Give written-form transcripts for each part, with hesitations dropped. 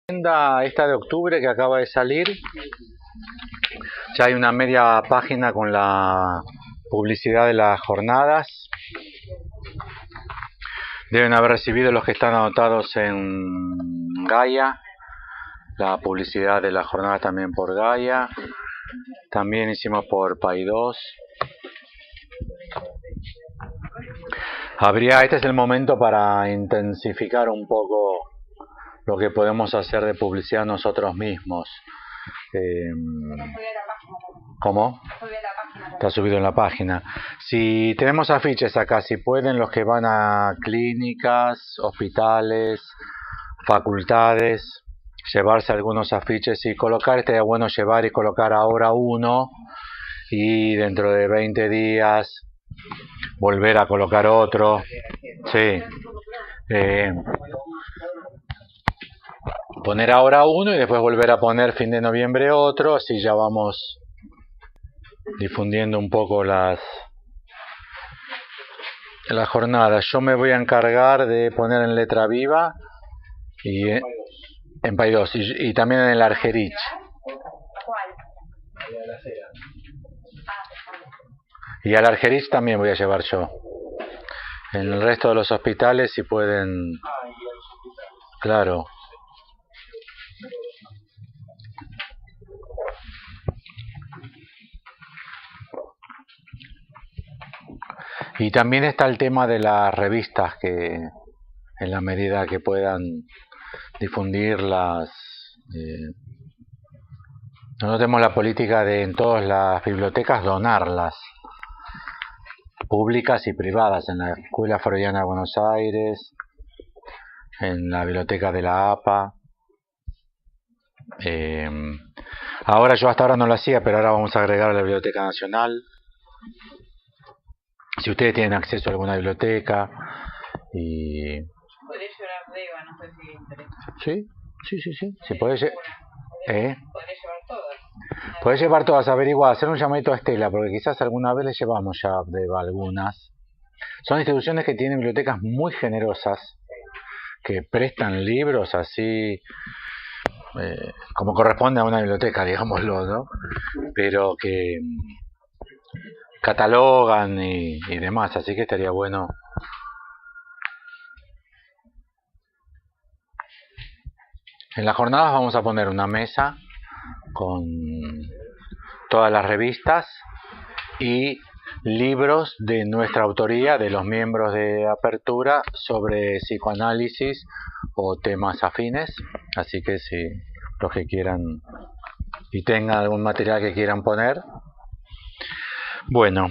Esta de octubre que acaba de salir, ya hay una media página con la publicidad de las jornadas. Deben haber recibido los que están anotados en Gaia, la publicidad de la jornada también por Gaia. También hicimos por Pay2. Este es el momento para intensificar un poco lo que podemos hacer de publicidad nosotros mismos. ¿Cómo? Está subido en la página. Si tenemos afiches acá, si pueden los que van a clínicas, hospitales, facultades, llevarse algunos afiches y colocar, estaría bueno llevar y colocar ahora uno y dentro de 20 días volver a colocar otro. Sí. Poner ahora uno y después volver a poner fin de noviembre otro, así ya vamos difundiendo un poco las jornadas. Yo me voy a encargar de poner en letra viva y en Pay2 y también en el Argerich. Y al Argerich también voy a llevar yo. En el resto de los hospitales si pueden. Claro. Y también está el tema de las revistas, que en la medida que puedan difundirlas. Nosotros tenemos la política de en todas las bibliotecas donarlas, públicas y privadas, en la Escuela Freudiana de Buenos Aires, en la biblioteca de la APA. Ahora yo hasta ahora no lo hacía, pero ahora vamos a agregar a la Biblioteca Nacional. Si ustedes tienen acceso a alguna biblioteca y... Podría llevar Reba, no sé si interesa. Sí. Se puede podría llevar todas. Puedes llevar todas, averiguar, hacer un llamadito a Estela, porque quizás alguna vez le llevamos ya de algunas. Son instituciones que tienen bibliotecas muy generosas, que prestan libros así, como corresponde a una biblioteca, digámoslo, ¿no? Pero que catalogan y demás, así que estaría bueno. En las jornadas vamos a poner una mesa con todas las revistas y libros de nuestra autoría, de los miembros de Apertura, sobre psicoanálisis o temas afines. Así que si los que quieran y tengan algún material que quieran poner. Bueno,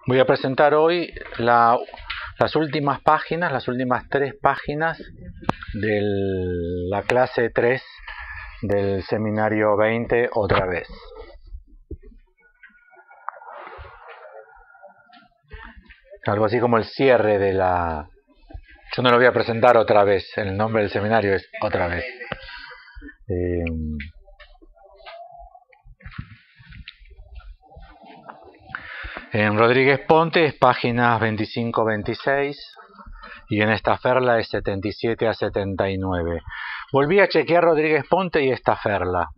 voy a presentar hoy las últimas páginas, las últimas 3 páginas de la clase 3 del seminario 20 otra vez. Algo así como el cierre de la... Yo no lo voy a presentar otra vez, el nombre del seminario es otra vez. En Rodríguez Ponte es páginas 25-26 y en Estaferla es 77 a 79. Volví a chequear Rodríguez Ponte y Estaferla.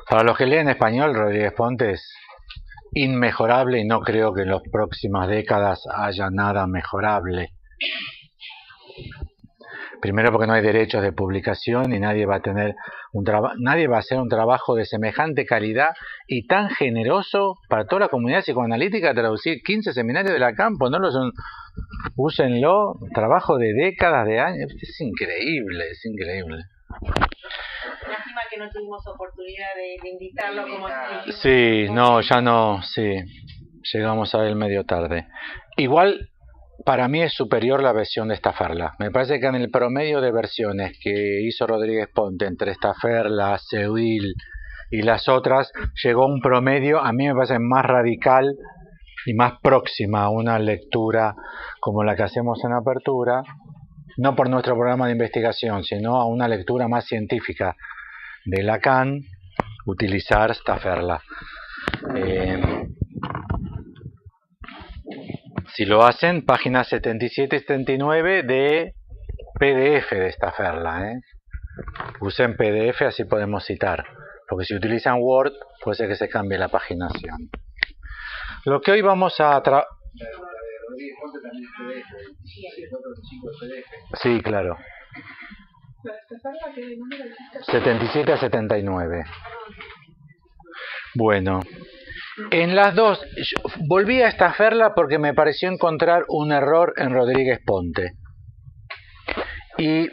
Para los que leen español, Rodríguez Ponte es inmejorable y no creo que en las próximas décadas haya nada mejorable. Primero porque no hay derechos de publicación y nadie va a hacer un trabajo de semejante calidad y tan generoso para toda la comunidad psicoanalítica, traducir 15 seminarios de la Campo, no los úsenlo, trabajo de décadas, de años, es increíble, es increíble. Lástima que no tuvimos oportunidad de invitarlo como sí, no, ya no, sí, llegamos a él medio tarde. Igual para mí es superior la versión de Estaferla. Me parece que en el promedio de versiones que hizo Rodríguez Ponte entre Estaferla, Seuil y las otras, llegó a un promedio, a mí me parece más radical y más próxima a una lectura como la que hacemos en Apertura, no por nuestro programa de investigación, sino a una lectura más científica de Lacan, utilizar Estaferla. Si lo hacen, páginas 77 y 79 de PDF de Staffela, Usen PDF, así podemos citar. Porque si utilizan Word, puede ser que se cambie la paginación. Lo que hoy vamos a Sí, claro. 77 a 79. Bueno, en las dos, volví a Staffela porque me pareció encontrar un error en Rodríguez Ponte. Y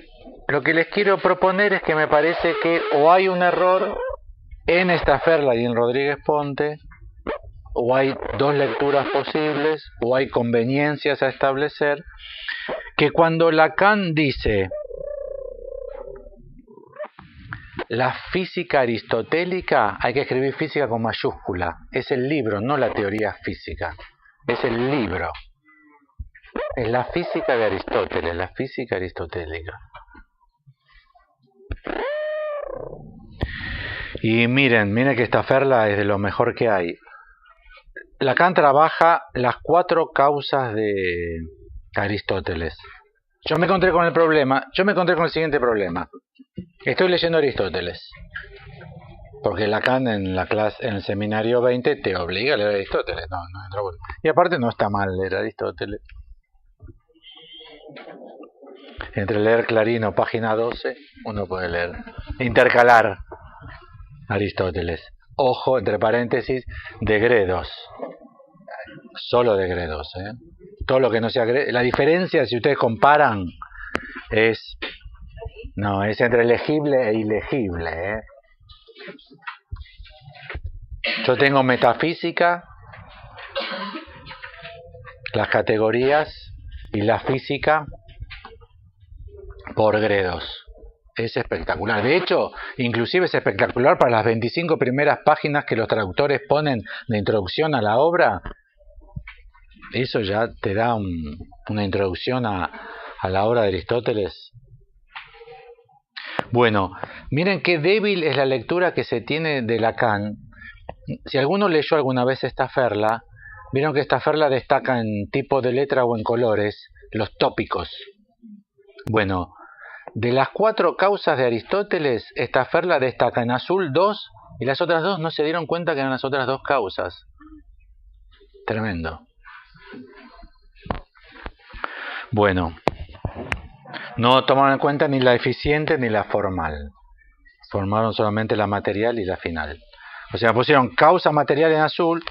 lo que les quiero proponer es que me parece que o hay un error en Staffela y en Rodríguez Ponte, o hay dos lecturas posibles, o hay conveniencias a establecer, que cuando Lacan dice la física aristotélica, hay que escribir física con mayúscula. Es el libro, no la teoría física. Es el libro. Es la física de Aristóteles, la física aristotélica. Y miren que Staffela es de lo mejor que hay. Lacan trabaja las 4 causas de Aristóteles. Yo me encontré con el siguiente problema. Estoy leyendo Aristóteles. Porque Lacan en el seminario 20 te obliga a leer Aristóteles. Y aparte no está mal leer Aristóteles. Entre leer Clarino, página 12, uno puede leer. Intercalar Aristóteles. Ojo, entre paréntesis, de Gredos. Solo de Gredos, Todo lo que no sea Gredos. La diferencia, si ustedes comparan, es entre legible e ilegible, Yo tengo metafísica, las categorías y la física por Gredos. Es espectacular. De hecho, inclusive es espectacular para las 25 primeras páginas que los traductores ponen de introducción a la obra. Eso ya te da una introducción a la obra de Aristóteles. Bueno, miren qué débil es la lectura que se tiene de Lacan. Si alguno leyó alguna vez Staffela, vieron que Staffela destaca en tipo de letra o en colores los tópicos. Bueno, de las 4 causas de Aristóteles, Staffela destaca en azul 2 y las otras 2 no se dieron cuenta que eran las otras 2 causas. Tremendo. Bueno, no tomaron en cuenta ni la eficiente ni la formal. Formaron solamente la material y la final. O sea, pusieron causa material en azul,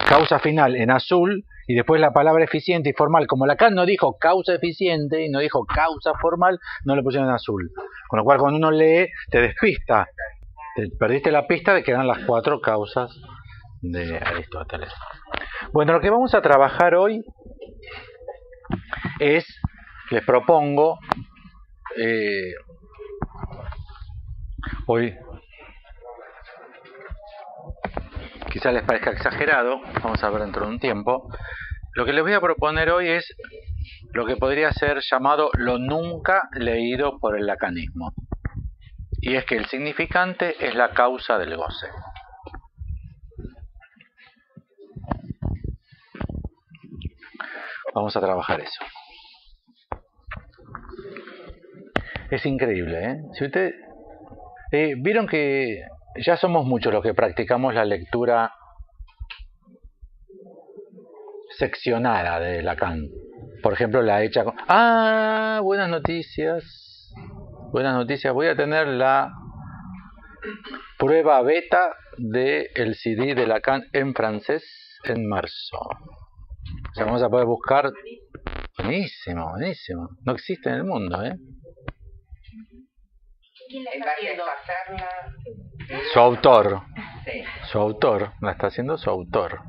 causa final en azul, y después la palabra eficiente y formal. Como Lacan no dijo causa eficiente y no dijo causa formal, no le pusieron en azul. Con lo cual, cuando uno lee, te despista. Te perdiste la pista de que eran las 4 causas de Aristóteles. Bueno, lo que vamos a trabajar hoy es, les propongo, hoy quizás les parezca exagerado, vamos a ver dentro de un tiempo. Lo que les voy a proponer hoy es lo que podría ser llamado lo nunca leído por el lacanismo. Y es que el significante es la causa del goce. Vamos a trabajar eso. Es increíble, Si ustedes vieron que ya somos muchos los que practicamos la lectura seccionada de Lacan. Por ejemplo, la hecha con... buenas noticias. Buenas noticias. Voy a tener la prueba beta del CD de Lacan en francés en marzo. O sea, vamos a poder buscar... Buenísimo, buenísimo. No existe en el mundo, ¿Quién la está haciendo? Su autor. Sí. Su autor. La está haciendo su autor.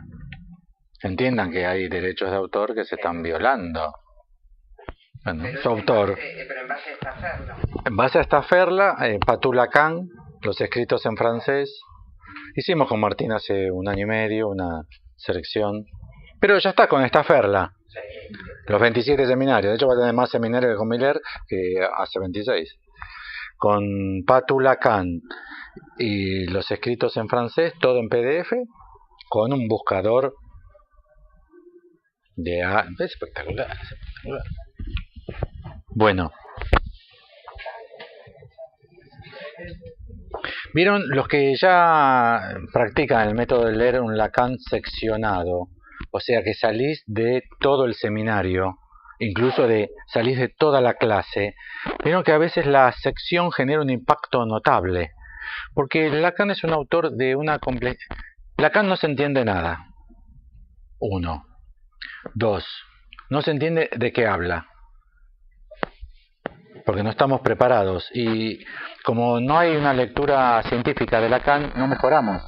Entiendan que hay derechos de autor que se están violando. Bueno, pero su autor. Pero en base a Staffela. En base a Staffela, Patou Lacan, los escritos en francés. Hicimos con Martín hace 1 año y medio una selección. Pero ya está con Staffela. Sí. Los 27 seminarios. De hecho va a tener más seminarios con Miller que hace 26. Con Patou Lacan y los escritos en francés, todo en PDF, con un buscador de espectacular, espectacular. Bueno, ¿Vieron los que ya practican el método de leer un Lacan seccionado? O sea que salís de todo el seminario, incluso salís de toda la clase. Vieron que a veces la sección genera un impacto notable. Porque Lacan es un autor de una complejidad. Lacan no se entiende nada. 1. 2. No se entiende de qué habla. Porque no estamos preparados. Y como no hay una lectura científica de Lacan, no mejoramos.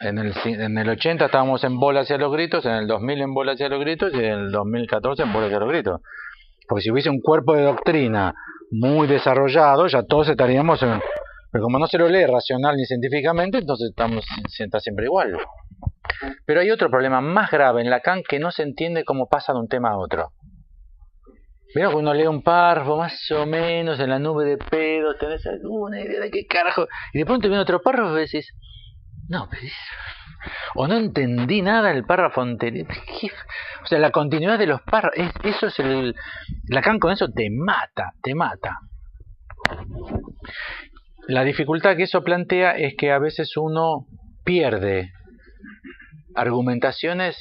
En el 80 estábamos en bola hacia los gritos, en el 2000 en bola hacia los gritos y en el 2014 en bola hacia los gritos. Porque si hubiese un cuerpo de doctrina muy desarrollado, ya todos estaríamos en... Pero como no se lo lee racional ni científicamente, entonces está siempre igual. Pero hay otro problema más grave en Lacan, que no se entiende cómo pasa de un tema a otro. Veo que uno lee un párrafo más o menos en la nube de pedos, tenés alguna idea de qué carajo, y de pronto viene otro párrafo y decís, no, o no entendí nada del párrafo anterior. O sea, la continuidad de los párrafos, eso es Lacan con eso te mata, te mata. La dificultad que eso plantea es que a veces uno pierde argumentaciones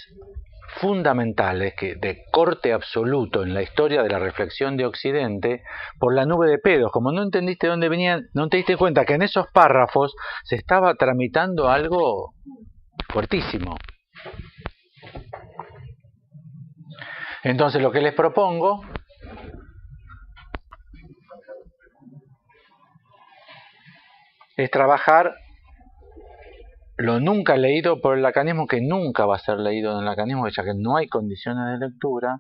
fundamentales de corte absoluto en la historia de la reflexión de Occidente por la nube de pedos. Como no entendiste dónde venían, no te diste cuenta que en esos párrafos se estaba tramitando algo fuertísimo. Entonces lo que les propongo es trabajar lo nunca leído por el lacanismo, que nunca va a ser leído en el lacanismo, ya que no hay condiciones de lectura,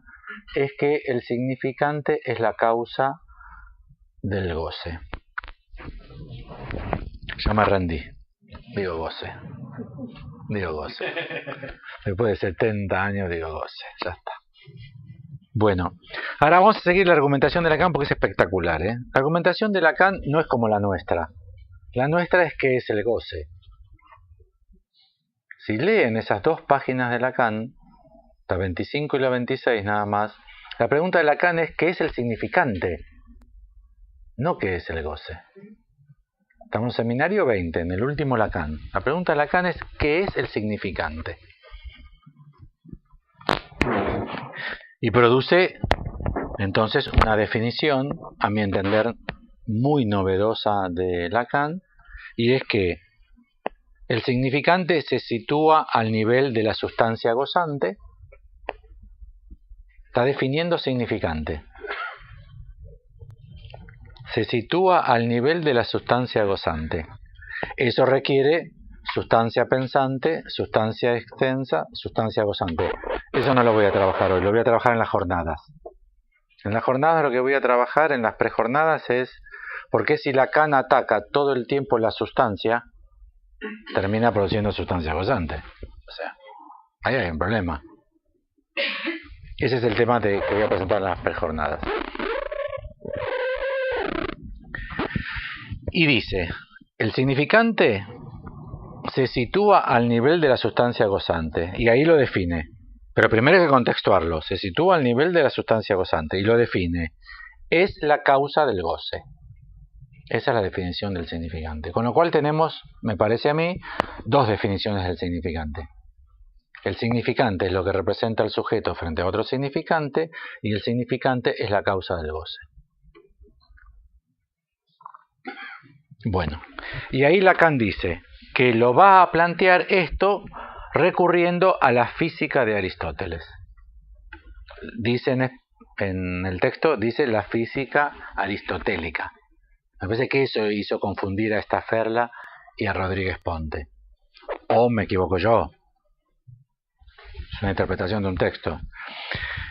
es que el significante es la causa del goce. Ya me rendí. Digo goce. Después de 70 años digo goce. Ya está. Bueno, ahora vamos a seguir la argumentación de Lacan porque es espectacular, ¿eh? La argumentación de Lacan no es como la nuestra. La nuestra es que es el goce. Si leen esas dos páginas de Lacan, la 25 y la 26 nada más, la pregunta de Lacan es ¿qué es el significante? No ¿qué es el goce? Estamos en seminario 20, en el último Lacan. La pregunta de Lacan es ¿qué es el significante? Y produce entonces una definición, a mi entender, muy novedosa de Lacan, y es que el significante se sitúa al nivel de la sustancia gozante. Está definiendo significante. Se sitúa al nivel de la sustancia gozante. Eso requiere sustancia pensante, sustancia extensa, sustancia gozante. Eso no lo voy a trabajar hoy, lo voy a trabajar en las jornadas. En las jornadas lo que voy a trabajar, en las prejornadas, es por qué si Lacan ataca todo el tiempo la sustancia, termina produciendo sustancia gozante. O sea, ahí hay un problema. Ese es el tema que voy a presentar en las prejornadas. Y dice, el significante se sitúa al nivel de la sustancia gozante, y ahí lo define. Pero primero hay que contextuarlo. Se sitúa al nivel de la sustancia gozante, y lo define. Es la causa del goce. Esa es la definición del significante. Con lo cual tenemos, me parece a mí, dos definiciones del significante. El significante es lo que representa el sujeto frente a otro significante, y el significante es la causa del goce. Bueno, y ahí Lacan dice que lo va a plantear esto recurriendo a la física de Aristóteles. Dice en el texto, dice la física aristotélica. Me parece que eso hizo confundir a Staferla y a Rodríguez Ponte. ¿O me equivoco yo? Es una interpretación de un texto.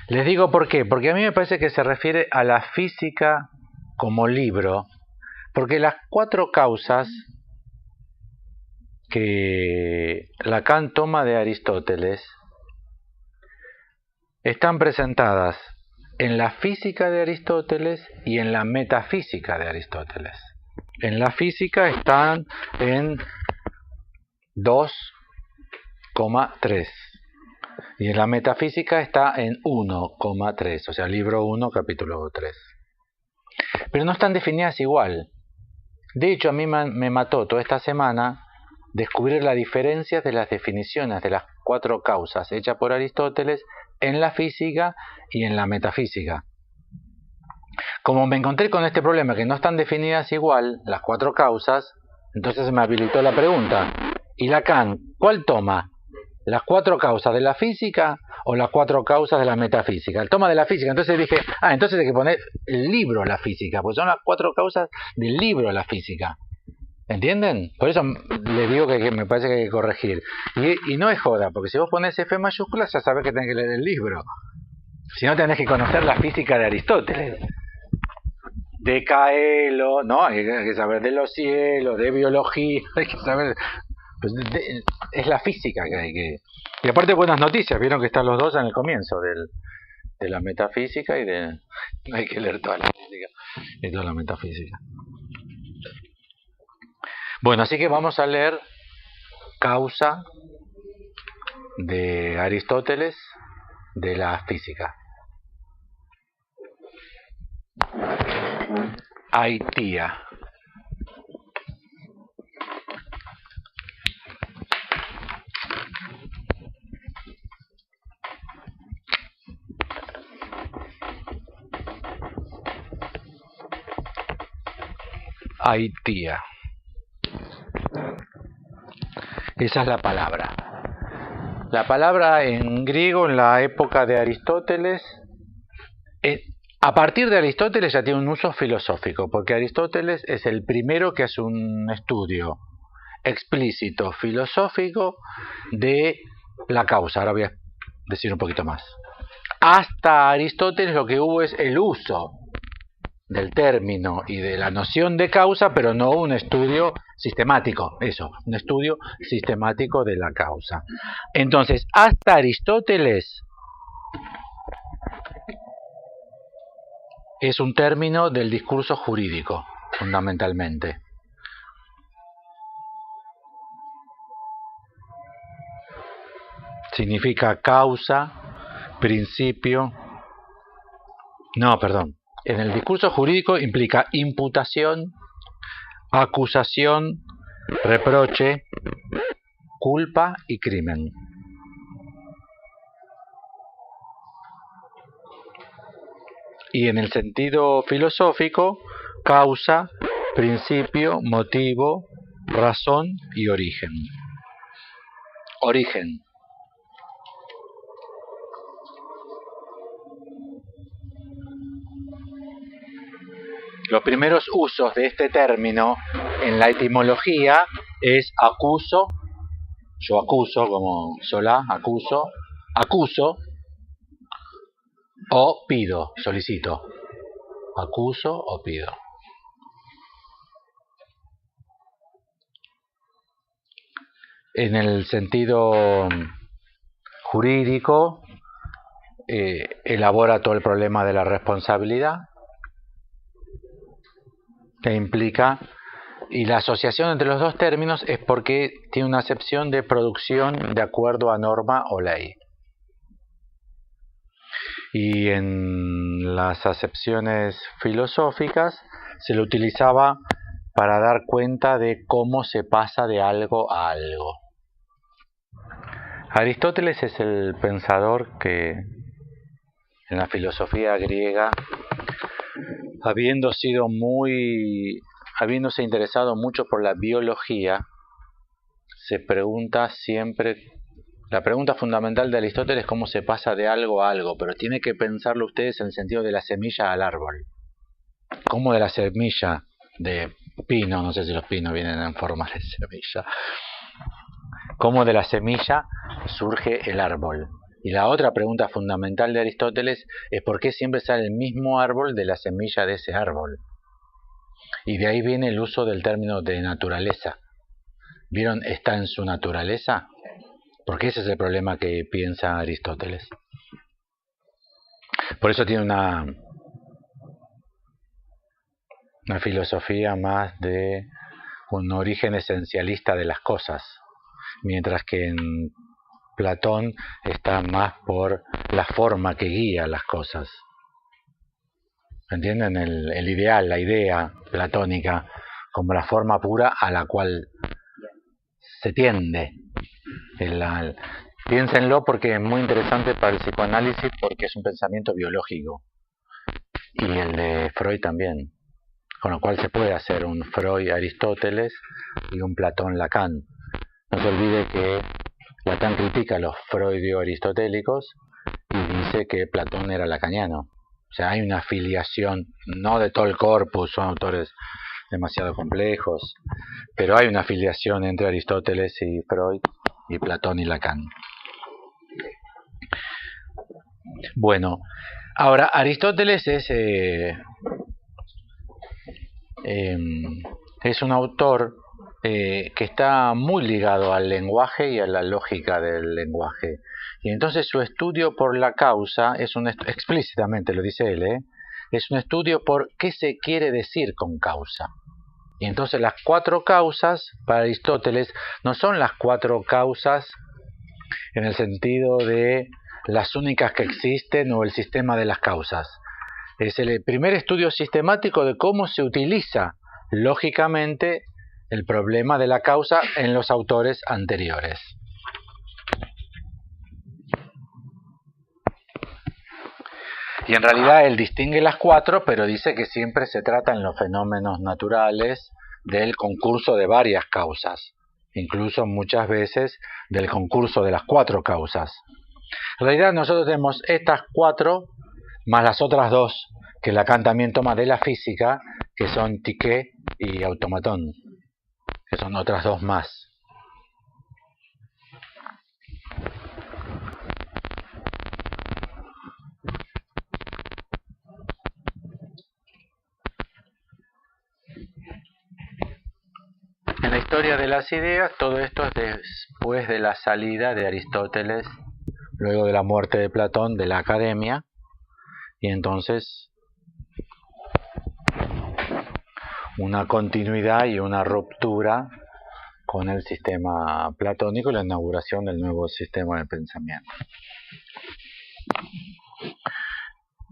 Les digo por qué. Porque a mí me parece que se refiere a la física como libro. Porque las cuatro causas que Lacan toma de Aristóteles están presentadas en la física de Aristóteles y en la metafísica de Aristóteles. En la física están en 2,3 y en la metafísica está en 1,3, o sea, libro 1, capítulo 3. Pero no están definidas igual. De hecho, a mí me mató toda esta semana descubrir las diferencias de las definiciones de las 4 causas hechas por Aristóteles en la física y en la metafísica. Como me encontré con este problema que no están definidas igual las 4 causas, entonces me habilitó la pregunta: ¿y Lacan cuál toma? ¿Las 4 causas de la física o las 4 causas de la metafísica? El toma de la física. Entonces dije, entonces hay que poner el libro La física, porque son las 4 causas del libro La física. ¿Entienden? Por eso les digo que me parece que hay que corregir. Y no es joda, porque si vos pones F mayúscula ya sabés que tenés que leer el libro. Si no, tenés que conocer la física de Aristóteles. De Caelo, ¿no? Hay que saber de los cielos, de biología, hay que saber... Pues es la física que hay que... Y aparte buenas noticias, vieron que están los dos en el comienzo de la metafísica y de... Hay que leer toda la física y toda la metafísica. Bueno, así que vamos a leer causa de Aristóteles de la física. Aitia. Aitia. Esa es la palabra. La palabra en griego en la época de Aristóteles, a partir de Aristóteles ya tiene un uso filosófico, porque Aristóteles es el primero que hace un estudio explícito filosófico de la causa. Ahora voy a decir un poquito más. Hasta Aristóteles lo que hubo es el uso del término y de la noción de causa, pero no un estudio sistemático, un estudio sistemático de la causa. Entonces, hasta Aristóteles es un término del discurso jurídico, fundamentalmente. Significa causa, principio. No, perdón. En el discurso jurídico implica imputación, acusación, reproche, culpa y crimen. Y en el sentido filosófico, causa, principio, motivo, razón y origen. Origen. Los primeros usos de este término en la etimología es acuso, yo acuso como solá, acuso, o pido, solicito. Acuso o pido. En el sentido jurídico, elabora todo el problema de la responsabilidad, que implica, y la asociación entre los dos términos es porque tiene una acepción de producción de acuerdo a norma o ley. Y en las acepciones filosóficas se lo utilizaba para dar cuenta de cómo se pasa de algo a algo. Aristóteles es el pensador que en la filosofía griega, habiéndose interesado mucho por la biología, se pregunta siempre, la pregunta fundamental de Aristóteles es cómo se pasa de algo a algo, pero tiene que pensarlo ustedes en el sentido de la semilla al árbol. Cómo de la semilla de pino, no sé si los pinos vienen en forma de semilla, cómo de la semilla surge el árbol. Y la otra pregunta fundamental de Aristóteles es por qué siempre sale el mismo árbol de la semilla de ese árbol. Y de ahí viene el uso del término de naturaleza. ¿Vieron? Está en su naturaleza. Porque ese es el problema que piensa Aristóteles. Por eso tiene una filosofía más de un origen esencialista de las cosas, mientras que en Platón está más por la forma que guía las cosas. ¿Entienden? El ideal, la idea platónica, como la forma pura a la cual se tiende. Piénsenlo porque es muy interesante para el psicoanálisis, porque es un pensamiento biológico, y el de Freud también, con lo cual se puede hacer un Freud-Aristóteles y un Platón-Lacan. No se olvide que Lacan critica a los freudio-aristotélicos y dice que Platón era lacaniano. O sea, hay una filiación, no de todo el corpus, son autores demasiado complejos, pero hay una filiación entre Aristóteles y Freud y Platón y Lacan. Bueno, ahora Aristóteles es un autor que está muy ligado al lenguaje y a la lógica del lenguaje. Y entonces su estudio por la causa es explícitamente lo dice él, es un estudio por qué se quiere decir con causa. Y entonces las cuatro causas para Aristóteles no son las cuatro causas en el sentido de las únicas que existen o el sistema de las causas. Es el primer estudio sistemático de cómo se utiliza lógicamente el problema de la causa en los autores anteriores. Y en realidad él distingue las cuatro, pero dice que siempre se trata en los fenómenos naturales del concurso de varias causas, incluso muchas veces del concurso de las cuatro causas. En realidad nosotros tenemos estas cuatro más las otras dos que Lacan también toma de la física, que son Tiché y automatón, que son otras dos más. En la historia de las ideas, todo esto es después de la salida de Aristóteles, luego de la muerte de Platón, de la academia, y entonces una continuidad y una ruptura con el sistema platónico y la inauguración del nuevo sistema de pensamiento.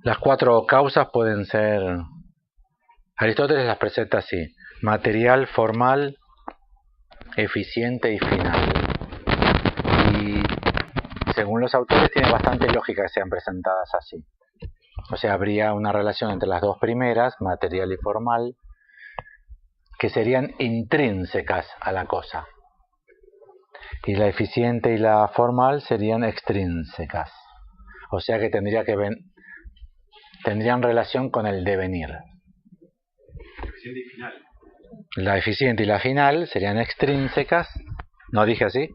Las cuatro causas pueden ser, Aristóteles las presenta así: material, formal, eficiente y final. Y según los autores tiene bastante lógica que sean presentadas así. O sea, habría una relación entre las dos primeras, material y formal, que serían intrínsecas a la cosa. Y la eficiente y la formal serían extrínsecas. O sea que tendrían relación con el devenir. Eficiente y final. La eficiente y la final serían extrínsecas. ¿No dije así?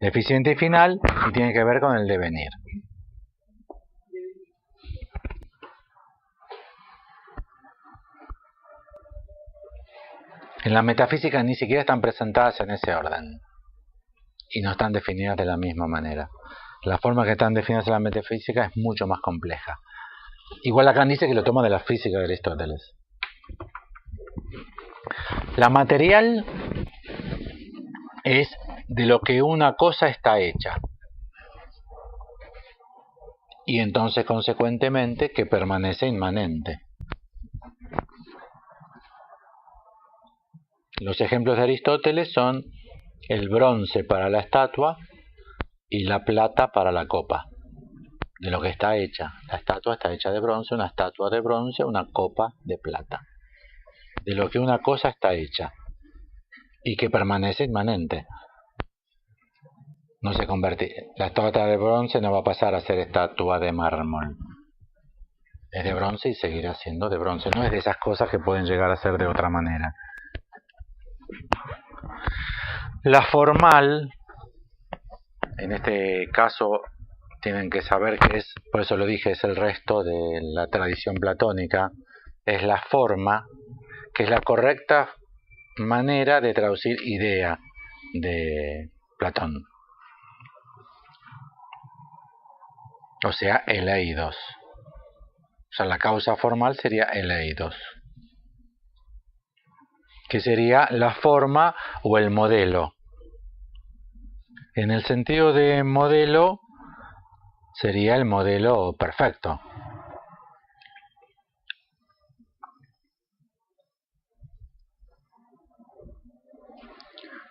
Eficiente y final, y tiene que ver con el devenir. En la metafísica ni siquiera están presentadas en ese orden y no están definidas de la misma manera. La forma que están definidas en la metafísica es mucho más compleja. Igual Lacan dice que lo toma de la física de Aristóteles. La material es de lo que una cosa está hecha y entonces consecuentemente que permanece inmanente. Los ejemplos de Aristóteles son el bronce para la estatua y la plata para la copa. De lo que está hecha. La estatua está hecha de bronce, una estatua de bronce, una copa de plata. De lo que una cosa está hecha y que permanece inmanente. No se convierte. La estatua de bronce no va a pasar a ser estatua de mármol. Es de bronce y seguirá siendo de bronce. No es de esas cosas que pueden llegar a ser de otra manera. La formal, en este caso tienen que saber que es, por eso lo dije, es el resto de la tradición platónica, es la forma, que es la correcta manera de traducir idea de Platón. O sea, eleidos. O sea, la causa formal sería eleidos, que sería la forma o el modelo. En el sentido de modelo, sería el modelo perfecto.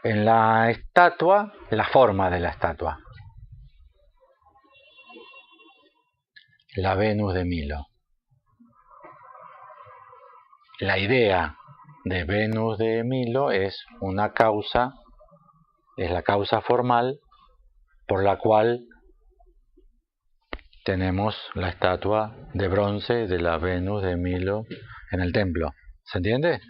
en la estatua la forma de la estatua. La Venus de Milo. La idea de Venus de Milo es una causa, es la causa formal por la cual tenemos la estatua de bronce de la Venus de Milo en el templo. ¿Se entiende?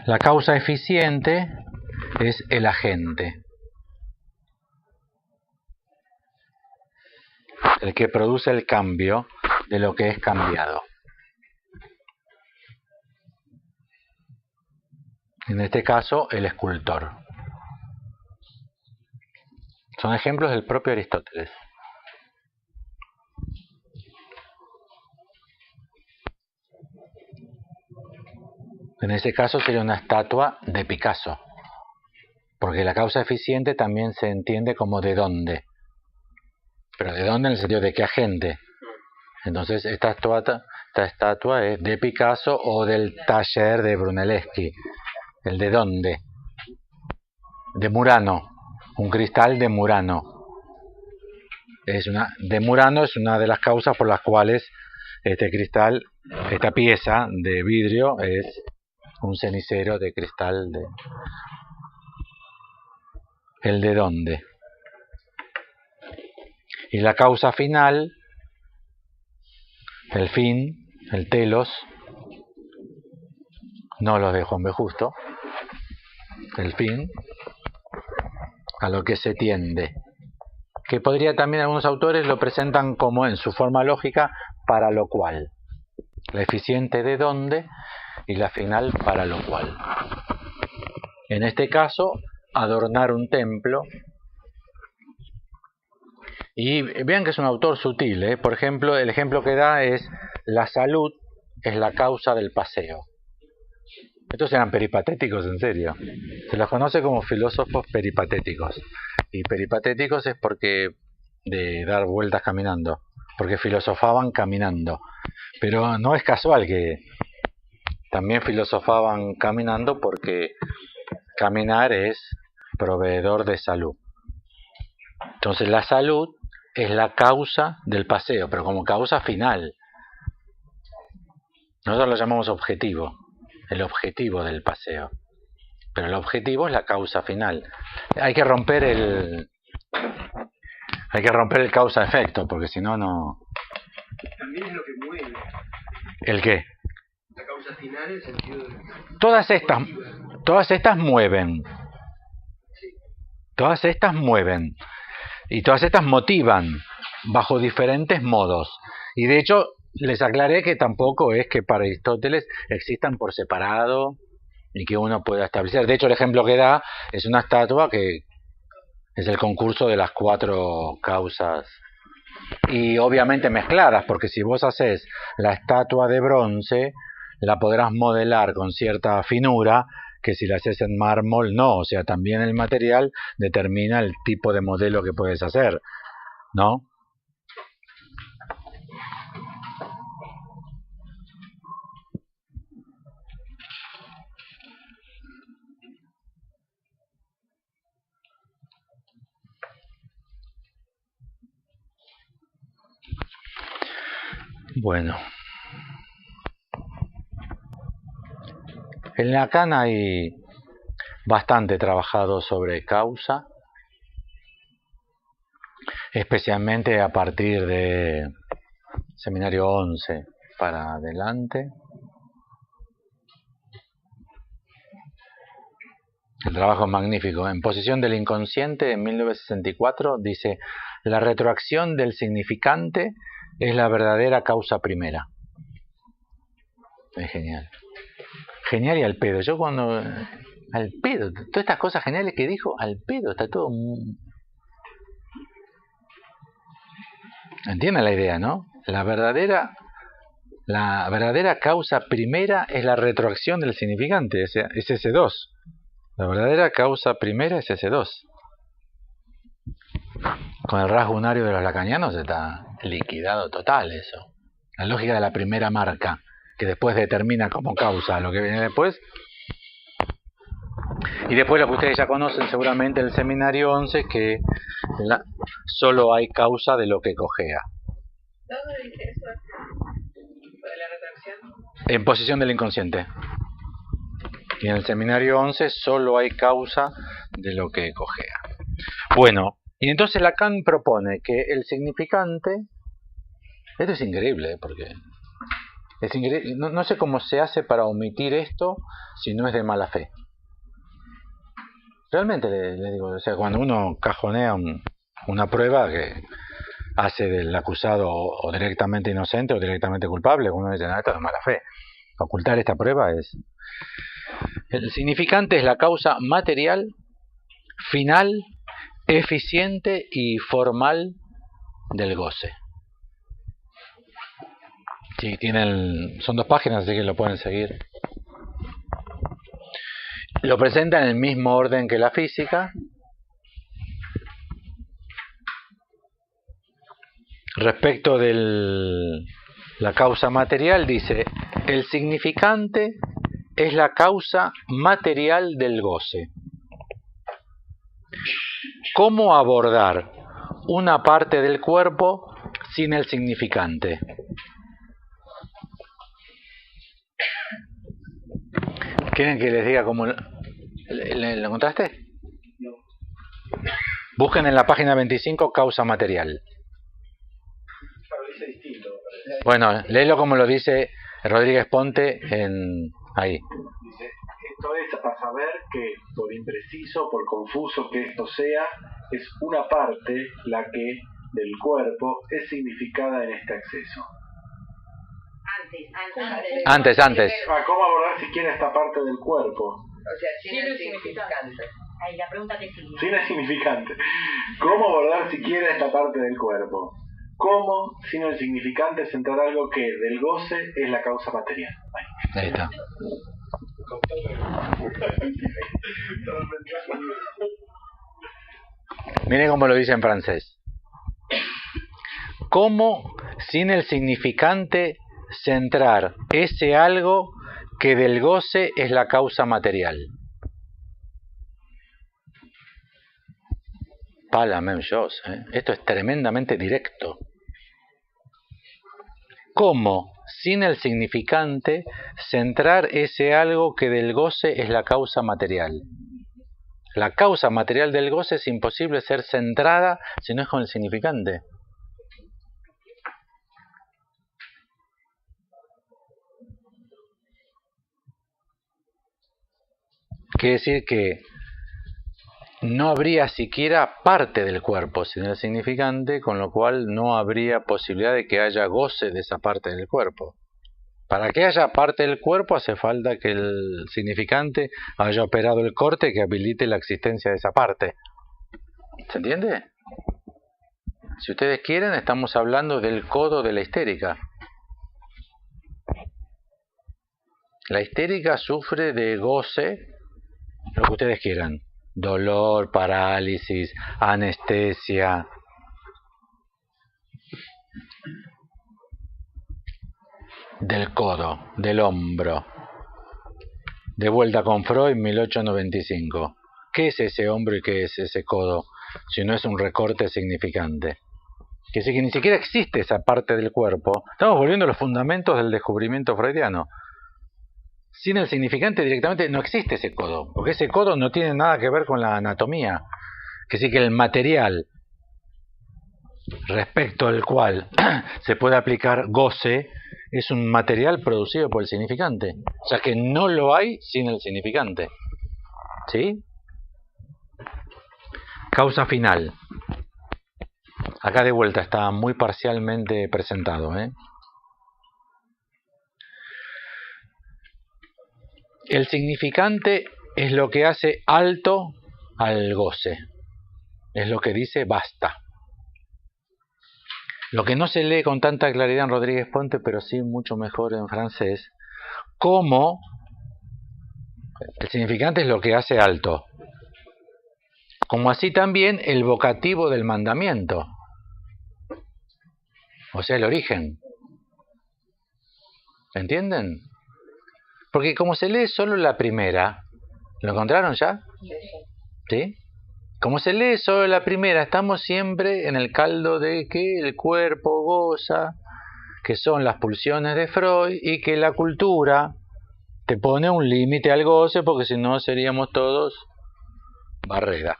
La causa eficiente es el agente, el que produce el cambio de lo que es cambiado. En este caso, el escultor. Son ejemplos del propio Aristóteles. En este caso sería una estatua de Picasso, porque la causa eficiente también se entiende como de dónde. Pero de dónde en el sentido de qué agente. Entonces esta estatua es de Picasso o del taller de Brunelleschi. ¿El de dónde? De Murano. Un cristal de Murano. De Murano es una de las causas por las cuales este cristal, esta pieza de vidrio es un cenicero de cristal de... ¿El de dónde? Y la causa final, el fin, el telos, no los de Juan B. Justo, el fin, a lo que se tiende, que podría también algunos autores lo presentan como en su forma lógica, para lo cual. La eficiente de dónde y la final para lo cual. En este caso, adornar un templo. Y vean que es un autor sutil, ¿eh? Por ejemplo, el ejemplo que da es: la salud es la causa del paseo. Estos eran peripatéticos, en serio. Se los conoce como filósofos peripatéticos. Y peripatéticos es porque de dar vueltas caminando, porque filosofaban caminando. Pero no es casual que también filosofaban caminando, porque caminar es proveedor de salud. Entonces la salud es la causa del paseo, pero como causa final. Nosotros lo llamamos objetivo, el objetivo del paseo. Pero el objetivo es la causa final. Hay que romper el causa-efecto, porque si no, no... También es lo que mueve. ¿El qué? La causa final en el sentido de... Todas estas mueven. Todas estas mueven. Y todas estas motivan bajo diferentes modos. Y de hecho, les aclaré que tampoco es que para Aristóteles existan por separado y que uno pueda establecer. De hecho, el ejemplo que da es una estatua que es el concurso de las 4 causas. Y obviamente mezcladas, porque si vos haces la estatua de bronce, la podrás modelar con cierta finura, que si la haces en mármol no. O sea, también el material determina el tipo de modelo que puedes hacer, ¿no? Bueno, en Lacan hay bastante trabajado sobre causa, especialmente a partir de Seminario 11 para adelante. El trabajo es magnífico. En Posición del Inconsciente, en 1964, dice: la retroacción del significante es la verdadera causa primera. Es genial. Genial y al pedo. Yo cuando... Al pedo. Todas estas cosas geniales que dijo, al pedo. Está todo... ¿Entienden la idea, no? La verdadera causa primera es la retroacción del significante. Es ese 2. La verdadera causa primera es ese 2. Con el rasgo unario de los lacanianos está liquidado total eso. La lógica de la primera marca, que después determina como causa lo que viene después. Y después lo que ustedes ya conocen seguramente el seminario 11, que solo hay causa de lo que cojea. ¿Dónde dice eso? ¿De la retracción? En posición del inconsciente. Y en el seminario 11 solo hay causa de lo que cojea. Bueno, y entonces Lacan propone que el significante... Esto es increíble, porque... es increíble. No sé cómo se hace para omitir esto si no es de mala fe. Realmente le digo, o sea, cuando uno cajonea una prueba que hace del acusado o directamente inocente o directamente culpable, uno dice, no, esto es de mala fe. Ocultar esta prueba es... El significante es la causa material, final, eficiente y formal del goce. Sí, son 2 páginas, así que lo pueden seguir. Lo presenta en el mismo orden que la física. Respecto de la causa material, dice, el significante es la causa material del goce. ¿Cómo abordar una parte del cuerpo sin el significante? ¿Quieren que les diga cómo... ¿Lo encontraste? No. Busquen en la página 25 causa material. Claro, dice distinto, me parece. Bueno, léelo como lo dice Rodríguez Ponte ahí. Dice, esto es para saber que, por impreciso, por confuso que esto sea, es una parte la que del cuerpo es significada en este acceso. Antes. ¿Cómo abordar siquiera esta parte del cuerpo? O sea, sin el significante. Ahí la pregunta que sigue. Sin el significante. ¿Cómo abordar siquiera esta parte del cuerpo? ¿Cómo, sin el significante, centrar algo que del goce es la causa material? Ahí está. Miren cómo lo dice en francés. ¿Cómo, sin el significante, centrar ese algo que del goce es la causa material? Pas la même chose, ¿eh? Esto es tremendamente directo. ¿Cómo, sin el significante, centrar ese algo que del goce es la causa material? La causa material del goce es imposible ser centrada si no es con el significante. Quiere decir que no habría siquiera parte del cuerpo sin el significante, con lo cual no habría posibilidad de que haya goce de esa parte del cuerpo. Para que haya parte del cuerpo hace falta que el significante haya operado el corte que habilite la existencia de esa parte. ¿Se entiende? Si ustedes quieren, estamos hablando del codo de la histérica. La histérica sufre de goce, lo que ustedes quieran. Dolor, parálisis, anestesia. Del codo, del hombro. De vuelta con Freud, 1895. ¿Qué es ese hombro y qué es ese codo si no es un recorte significante? Que si que ni siquiera existe esa parte del cuerpo. Estamos volviendo a los fundamentos del descubrimiento freudiano. Sin el significante directamente no existe ese codo, porque ese codo no tiene nada que ver con la anatomía. Que sí que el material respecto al cual se puede aplicar goce es un material producido por el significante. O sea que no lo hay sin el significante. ¿Sí? Causa final. Acá de vuelta está muy parcialmente presentado, ¿eh? El significante es lo que hace alto al goce. Es lo que dice basta. Lo que no se lee con tanta claridad en Rodríguez Ponte, pero sí mucho mejor en francés, como el significante es lo que hace alto. Como así también el vocativo del mandamiento. O sea, el origen. ¿Entienden? Porque como se lee solo la primera, ¿lo encontraron ya? ¿Sí? Como se lee solo la primera, estamos siempre en el caldo de que el cuerpo goza, que son las pulsiones de Freud, y que la cultura te pone un límite al goce, porque si no seríamos todos barrera.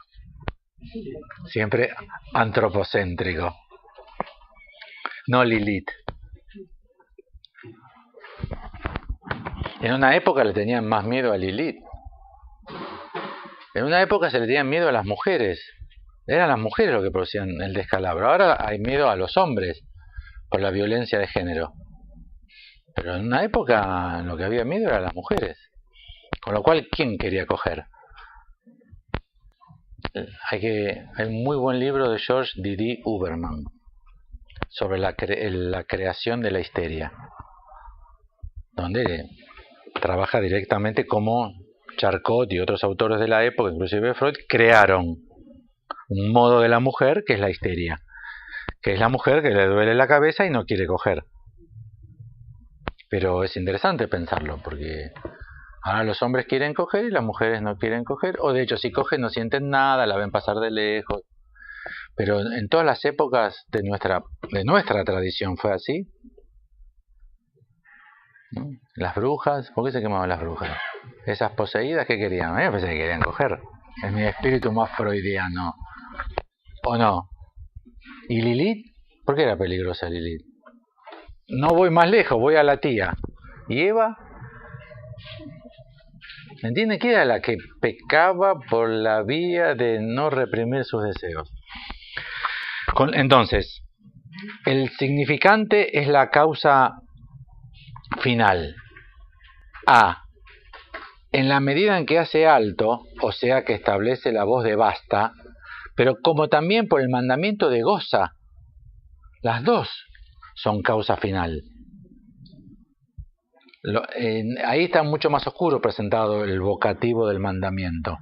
Siempre antropocéntrico. No Lilith. En una época le tenían más miedo a Lilith. En una época se le tenían miedo a las mujeres. Eran las mujeres los que producían el descalabro. Ahora hay miedo a los hombres por la violencia de género. Pero en una época lo que había miedo era a las mujeres. Con lo cual, ¿quién quería coger? Hay un muy buen libro de George Didi Uberman sobre la creación de la histeria, donde trabaja directamente cómo Charcot y otros autores de la época, inclusive Freud, crearon un modo de la mujer que es la histeria, que es la mujer que le duele la cabeza y no quiere coger. Pero es interesante pensarlo, porque ahora los hombres quieren coger y las mujeres no quieren coger, o de hecho si cogen no sienten nada, la ven pasar de lejos. Pero en todas las épocas de nuestra tradición fue así. ¿No? Las brujas, ¿por qué se quemaban las brujas? Esas poseídas, ¿qué querían? Yo pensé que querían coger. Es mi espíritu más freudiano. ¿O no? ¿Y Lilith? ¿Por qué era peligrosa Lilith? No voy más lejos, voy a la tía. ¿Y Eva? ¿Entienden? ¿Qué era la que pecaba por la vía de no reprimir sus deseos? Entonces, el significante es la causa final. A. En la medida en que hace alto, o sea que establece la voz de basta, pero como también por el mandamiento de goza. Las dos son causa final. Ahí está mucho más oscuro presentado el vocativo del mandamiento.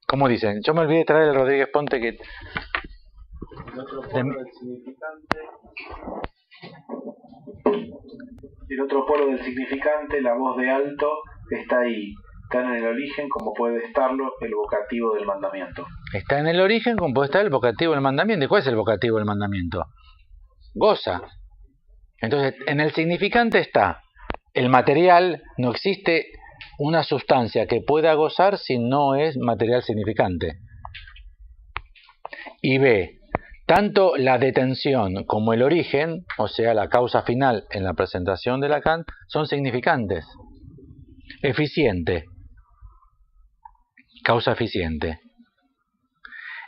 ¿Cómo dicen? Yo me olvidé de traer el Rodríguez Ponte que... El otro polo del significante, la voz de alto, está ahí. Está en el origen como puede estarlo el vocativo del mandamiento. Está en el origen como puede estar el vocativo del mandamiento. ¿Y cuál es el vocativo del mandamiento? Goza. Entonces, en el significante está el material. No existe una sustancia que pueda gozar si no es material significante. Y B, tanto la detención como el origen, o sea, la causa final en la presentación de Lacan, son significantes. Eficiente. Causa eficiente.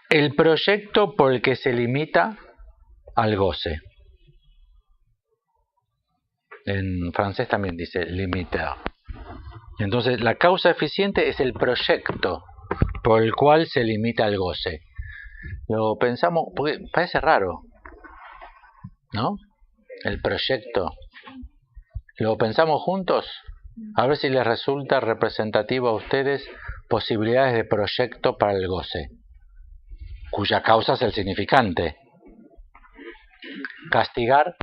El proyecto por el que se limita al goce. En francés también dice limiter. Entonces, la causa eficiente es el proyecto por el cual se limita al goce. Lo pensamos, porque parece raro, ¿no? El proyecto. Lo pensamos juntos, a ver si les resulta representativo a ustedes posibilidades de proyecto para el goce, cuya causa es el significante. Castigar.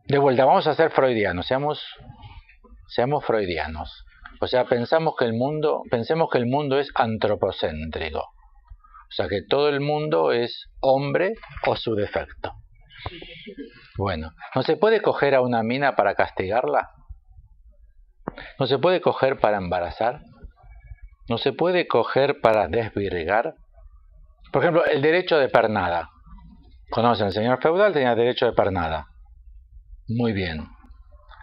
De vuelta, vamos a ser freudianos, seamos freudianos. O sea, pensemos que el mundo es antropocéntrico. O sea, que todo el mundo es hombre o su defecto. Bueno, ¿no se puede coger a una mina para castigarla? ¿No se puede coger para embarazar? ¿No se puede coger para desvirgar? Por ejemplo, el derecho de pernada. ¿Conocen? El señor feudal tenía derecho de pernada. Muy bien.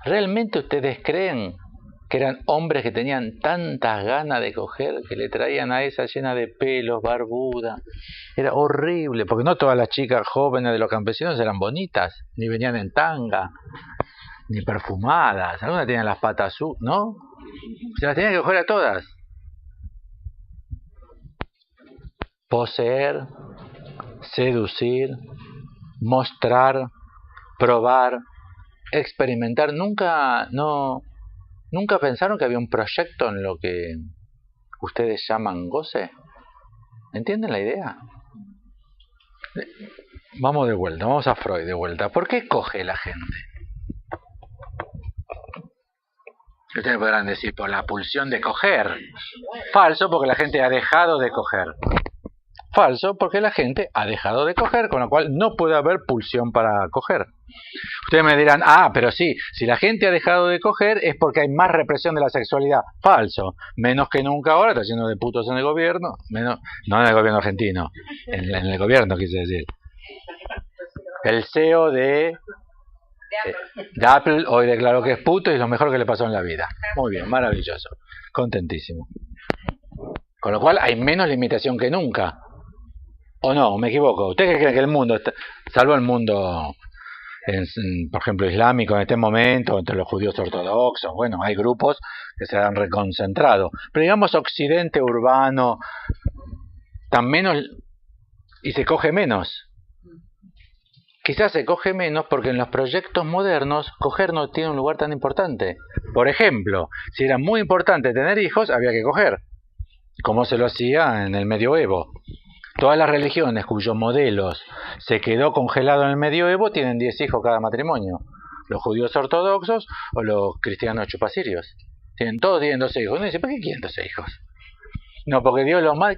¿Realmente ustedes creen que eran hombres que tenían tantas ganas de coger que le traían a esa llena de pelos, barbuda? Era horrible, porque no todas las chicas jóvenes de los campesinos eran bonitas, ni venían en tanga, ni perfumadas. Algunas tenían las patas azul, ¿no? Se las tenían que coger a todas. Poseer, seducir, mostrar, probar, experimentar. Nunca pensaron que había un proyecto en lo que ustedes llaman goce. ¿Entienden la idea? Vamos de vuelta, vamos a Freud de vuelta. ¿Por qué coge la gente? Ustedes podrán decir, por la pulsión de coger. Falso, porque la gente ha dejado de coger. Falso, porque la gente ha dejado de coger, con lo cual no puede haber pulsión para coger. Ustedes me dirán, pero sí, si la gente ha dejado de coger es porque hay más represión de la sexualidad. Falso. Menos que nunca ahora, está lleno de putos en el gobierno. Menos, no en el gobierno argentino, en el gobierno quise decir. El CEO de Apple hoy declaró que es puto y es lo mejor que le pasó en la vida. Muy bien, maravilloso. Contentísimo. Con lo cual hay menos limitación que nunca. ¿O no? ¿Me equivoco? ¿Ustedes creen que el mundo, salvo el mundo, por ejemplo, islámico en este momento, entre los judíos ortodoxos, bueno, hay grupos que se han reconcentrado, pero digamos occidente urbano, tan menos, y se coge menos? Quizás se coge menos porque en los proyectos modernos coger no tiene un lugar tan importante. Por ejemplo, si era muy importante tener hijos, había que coger, como se lo hacía en el medioevo. Todas las religiones cuyos modelos se quedó congelado en el medioevo tienen 10 hijos cada matrimonio. Los judíos ortodoxos o los cristianos chupacirios. Todos tienen 12 hijos. Uno dice, ¿por qué quieren 12 hijos? No, porque Dios los manda.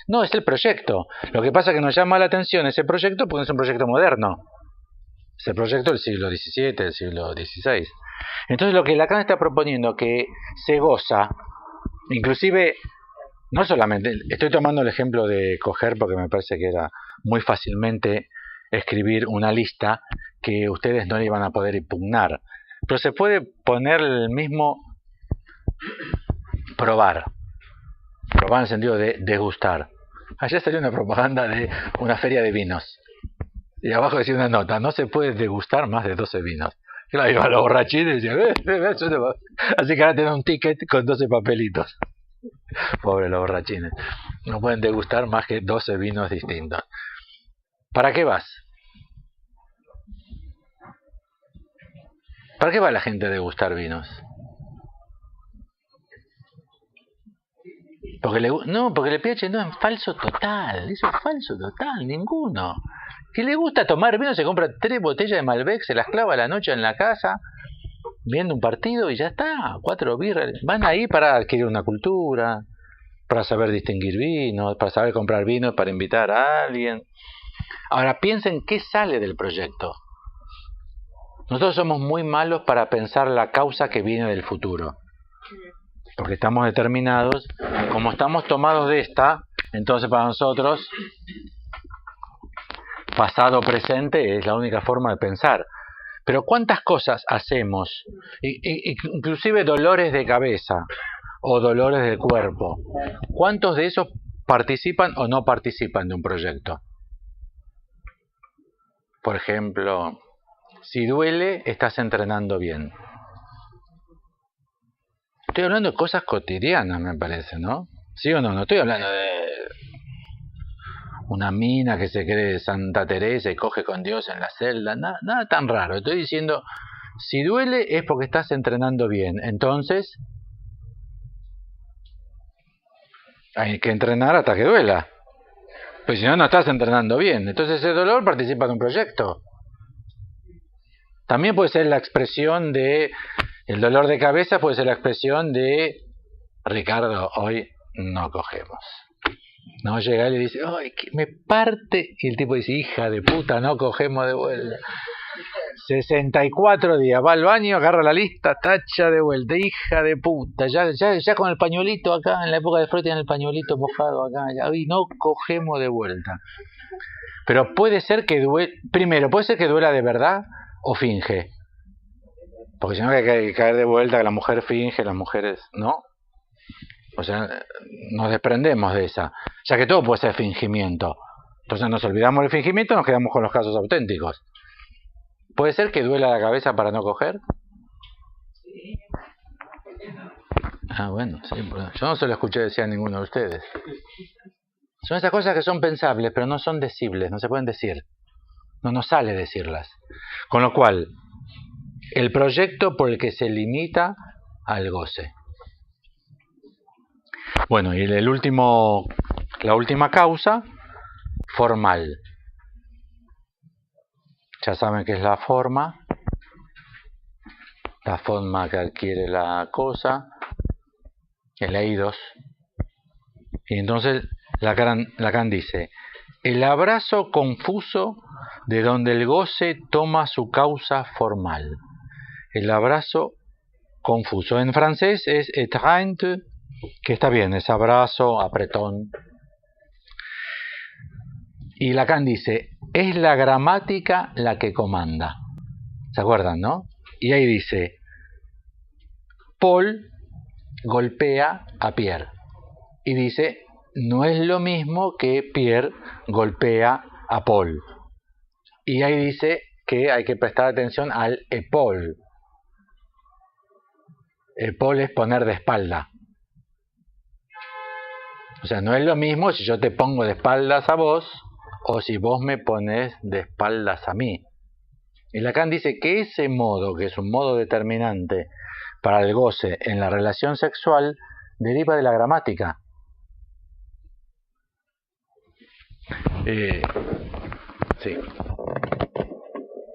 No, es el proyecto. Lo que pasa es que nos llama la atención ese proyecto porque es un proyecto moderno. Es el proyecto del siglo XVII, del siglo XVI. Entonces lo que Lacan está proponiendo que se goza, inclusive... No solamente, estoy tomando el ejemplo de coger porque me parece que era muy fácilmente escribir una lista que ustedes no iban a poder impugnar. Pero se puede poner el mismo probar. Probar en el sentido de degustar. Ayer salió una propaganda de una feria de vinos. Y abajo decía una nota, no se puede degustar más de 12 vinos. Claro, iban los borrachines y decían, así que ahora tienen un ticket con 12 papelitos. Pobre los borrachines. No pueden degustar más que 12 vinos distintos. ¿Para qué vas? ¿Para qué va la gente a degustar vinos? Porque porque le piache, no, es falso total. Eso es falso total, ninguno. Que le gusta tomar vino, se compra 3 botellas de Malbec, se las clava a la noche en la casa, viendo un partido y ya está. 4 birras. Van ahí para adquirir una cultura, para saber distinguir vinos, para saber comprar vinos, para invitar a alguien. Ahora piensen qué sale del proyecto. Nosotros somos muy malos para pensar la causa que viene del futuro. Porque estamos determinados, como estamos tomados de esta, entonces para nosotros pasado presente es la única forma de pensar. Pero ¿cuántas cosas hacemos? Inclusive dolores de cabeza o dolores de cuerpo. ¿Cuántos de esos participan o no participan de un proyecto? Por ejemplo, si duele, estás entrenando bien. Estoy hablando de cosas cotidianas, me parece, ¿no? ¿Sí o no? No estoy hablando de una mina que se cree Santa Teresa y coge con Dios en la celda. Nada tan raro. Estoy diciendo, si duele es porque estás entrenando bien. Entonces, hay que entrenar hasta que duela. Pues si no, no estás entrenando bien. Entonces ese dolor participa de un proyecto. También puede ser la expresión de... El dolor de cabeza puede ser la expresión de... Ricardo, hoy no cogemos. No llega él y dice, ¡ay, que me parte! Y el tipo dice, hija de puta, no cogemos de vuelta. 64 días, va al baño, agarra la lista, tacha de vuelta, hija de puta. Ya con el pañuelito acá, en la época de Freud tienen el pañuelito mojado acá, ya, y no cogemos de vuelta. Pero puede ser que duela, primero, puede ser que duela de verdad o finge. Porque si no hay que caer de vuelta, que la mujer finge, las mujeres, ¿no? O sea, nos desprendemos de esa. Ya que todo puede ser fingimiento. Entonces nos olvidamos del fingimiento y nos quedamos con los casos auténticos. ¿Puede ser que duela la cabeza para no coger? Ah, bueno, sí, yo no se lo escuché decir a ninguno de ustedes. Son esas cosas que son pensables, pero no son decibles, no se pueden decir. No nos sale decirlas. Con lo cual, el proyecto por el que se limita al goce. Bueno, y la última causa, formal. Ya saben qué es la forma. la forma que adquiere la cosa, el eidos. Y entonces Lacan dice, el abrazo confuso de donde el goce toma su causa formal. El abrazo confuso. En francés es étreinte, que está bien, es abrazo, apretón. Y Lacan dice, es la gramática la que comanda. ¿Se acuerdan, no? Y ahí dice, Paul golpea a Pierre. Y dice, no es lo mismo que Pierre golpea a Paul. Y ahí dice que hay que prestar atención al épaule. Épaule es poner de espalda. O sea, no es lo mismo si yo te pongo de espaldas a vos o si vos me pones de espaldas a mí. Y Lacan dice que ese modo, que es un modo determinante para el goce en la relación sexual, deriva de la gramática. Sí.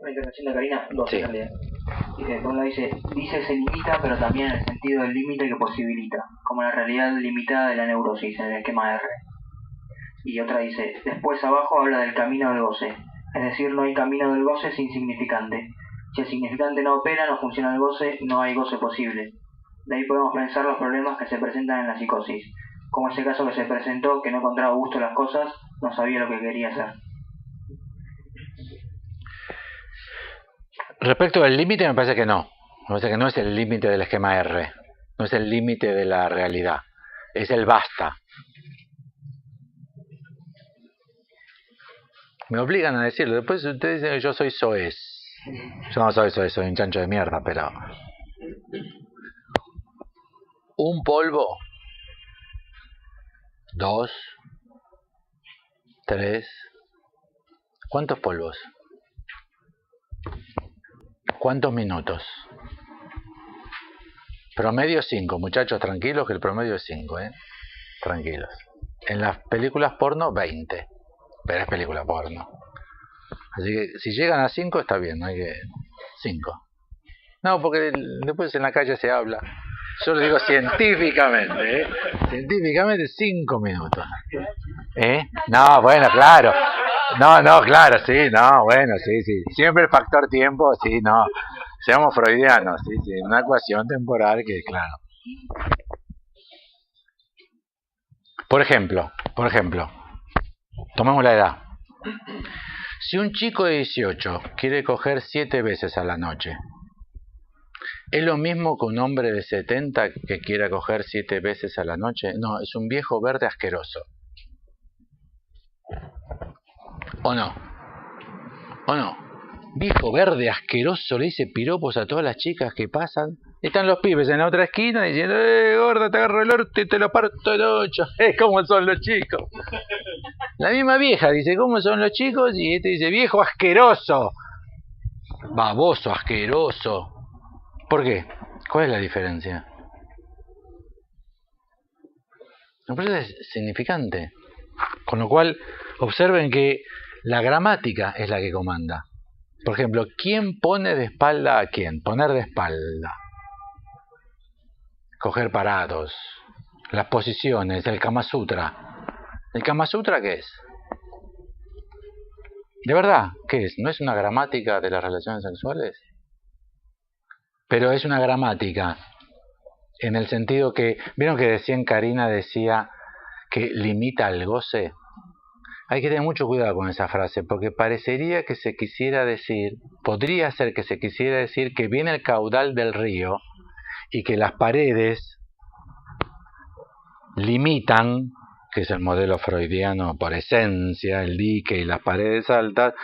Una intervención de Karina, dos Sí. en realidad. Dice se limita, pero también en el sentido del límite que posibilita, como la realidad limitada de la neurosis en el esquema R. Y otra dice, después abajo habla del camino del goce, es decir, no hay camino del goce sin significante. Si el significante no opera, no funciona el goce, no hay goce posible. De ahí podemos pensar los problemas que se presentan en la psicosis, como ese caso que se presentó, que no encontraba gusto en las cosas, no sabía lo que quería hacer. Respecto del límite, me parece que no. Me parece que no es el límite del esquema R. No es el límite de la realidad. Es el basta. Me obligan a decirlo. Después ustedes dicen que yo soy soez. Yo no soy soez, soy un chancho de mierda, pero... Un polvo. 2. 3. ¿Cuántos polvos? ¿Cuántos minutos? Promedio 5, muchachos, tranquilos que el promedio es 5, tranquilos. En las películas porno 20, pero es película porno. Así que si llegan a 5 está bien, no hay que... 5. No, porque después en la calle se habla. Yo lo digo científicamente, científicamente 5 minutos. No, bueno, claro. No, claro, sí, no, bueno, sí. Siempre el factor tiempo, sí, no. Seamos freudianos, sí, una ecuación temporal que, claro. Por ejemplo, tomemos la edad. Si un chico de 18 quiere coger 7 veces a la noche, ¿es lo mismo que un hombre de 70 que quiera coger 7 veces a la noche? No, es un viejo verde asqueroso. ¿O no? Viejo verde asqueroso le dice piropos a todas las chicas que pasan. Están los pibes en la otra esquina diciendo, gorda, te agarro el orto y te lo parto el 8. ¿Cómo son los chicos? La misma vieja dice, ¿cómo son los chicos? Y este dice, viejo asqueroso. Baboso, asqueroso. ¿Por qué? ¿Cuál es la diferencia? Me parece significante. Con lo cual, observen que la gramática es la que comanda. Por ejemplo, ¿quién pone de espalda a quién? Poner de espalda. Coger parados. Las posiciones, el Kama Sutra. ¿El Kama Sutra qué es? ¿De verdad? ¿Qué es? ¿No es una gramática de las relaciones sexuales? Pero es una gramática en el sentido que... ¿Vieron que Karina decía que limita el goce? Hay que tener mucho cuidado con esa frase, porque parecería que se quisiera decir, podría ser que se quisiera decir que viene el caudal del río y que las paredes limitan, que es el modelo freudiano por esencia, el dique y las paredes altas,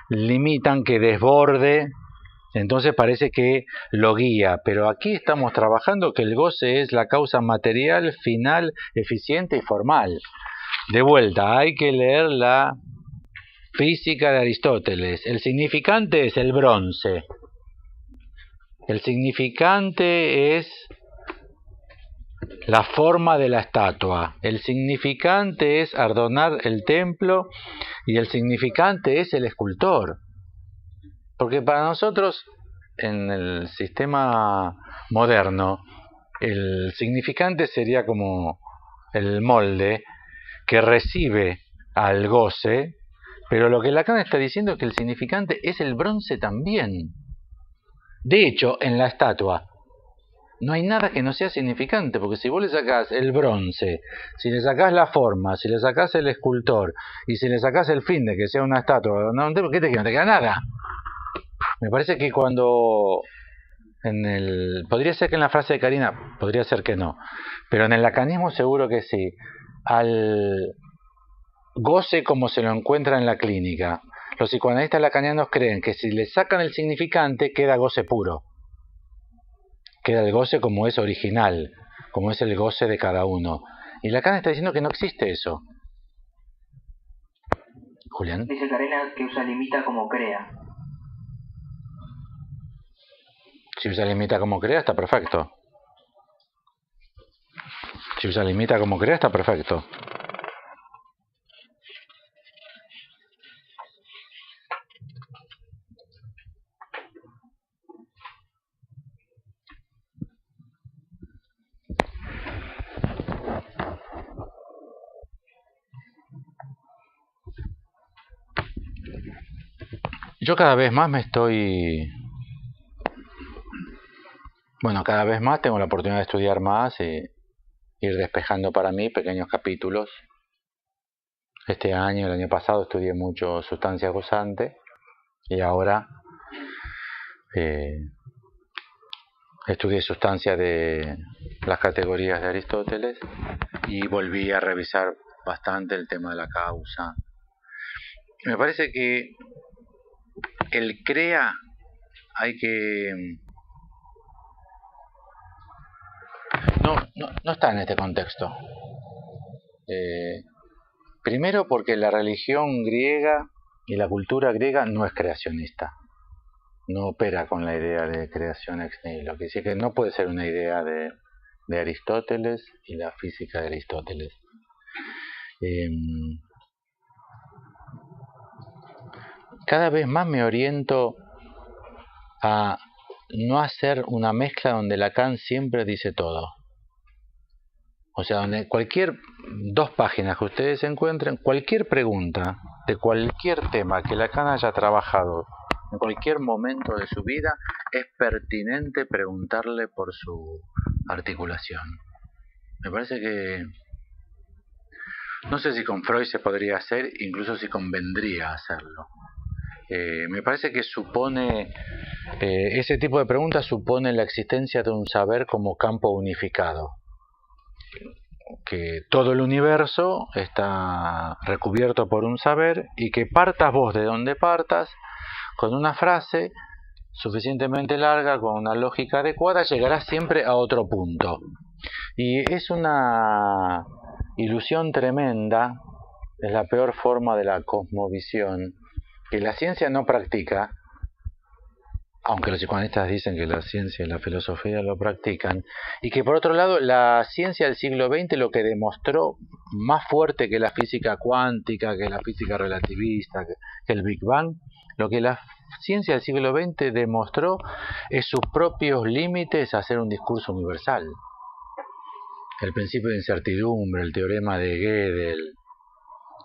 limitan que desborde, entonces parece que lo guía, pero aquí estamos trabajando que el goce es la causa material, final, eficiente y formal. De vuelta, hay que leer la física de Aristóteles. El significante es el bronce. El significante es la forma de la estatua. El significante es adornar el templo y el significante es el escultor. Porque para nosotros en el sistema moderno, el significante sería como el molde que recibe al goce, pero lo que Lacan está diciendo es que el significante es el bronce también. De hecho, en la estatua no hay nada que no sea significante, porque si vos le sacás el bronce, si le sacás la forma, si le sacás el escultor y si le sacás el fin de que sea una estatua, ¿qué te queda? No te queda nada. Me parece que cuando podría ser que en la frase de Karina, podría ser que no, pero en el lacanismo seguro que sí. Al goce como se lo encuentra en la clínica, los psicoanalistas lacanianos creen que si le sacan el significante queda goce puro, queda el goce como es original, como es el goce de cada uno. Y Lacan está diciendo que no existe eso. Julián. Dice Karina que usa limita como crea. Si usa limita como crea, está perfecto. Si usa limita como crea, está perfecto. Yo cada vez más cada vez más tengo la oportunidad de estudiar más y ir despejando para mí pequeños capítulos. Este año, el año pasado estudié mucho sustancia gozante y ahora estudié sustancia de las categorías de Aristóteles y volví a revisar bastante el tema de la causa. Me parece que el crea hay que... No está en este contexto. Primero porque la religión griega y la cultura griega no es creacionista. No opera con la idea de creación ex nihilo. Lo que dice que no puede ser una idea de Aristóteles y la física de Aristóteles. Cada vez más me oriento a no hacer una mezcla donde Lacan siempre dice todo. O sea, donde cualquier 2 páginas que ustedes encuentren, cualquier pregunta de cualquier tema que Lacan haya trabajado en cualquier momento de su vida, es pertinente preguntarle por su articulación. Me parece que... No sé si con Freud se podría hacer, incluso si convendría hacerlo. Me parece que supone... ese tipo de preguntas supone la existencia de un saber como campo unificado. Que todo el universo está recubierto por un saber y que partas vos de donde partas, con una frase suficientemente larga, con una lógica adecuada, llegarás siempre a otro punto. Y es una ilusión tremenda, es la peor forma de la cosmovisión, que la ciencia no practica, aunque los psicoanalistas dicen que la ciencia y la filosofía lo practican, y que por otro lado la ciencia del siglo XX lo que demostró más fuerte que la física cuántica, que la física relativista, que el Big Bang, lo que la ciencia del siglo XX demostró es sus propios límites a hacer un discurso universal. El principio de incertidumbre, el teorema de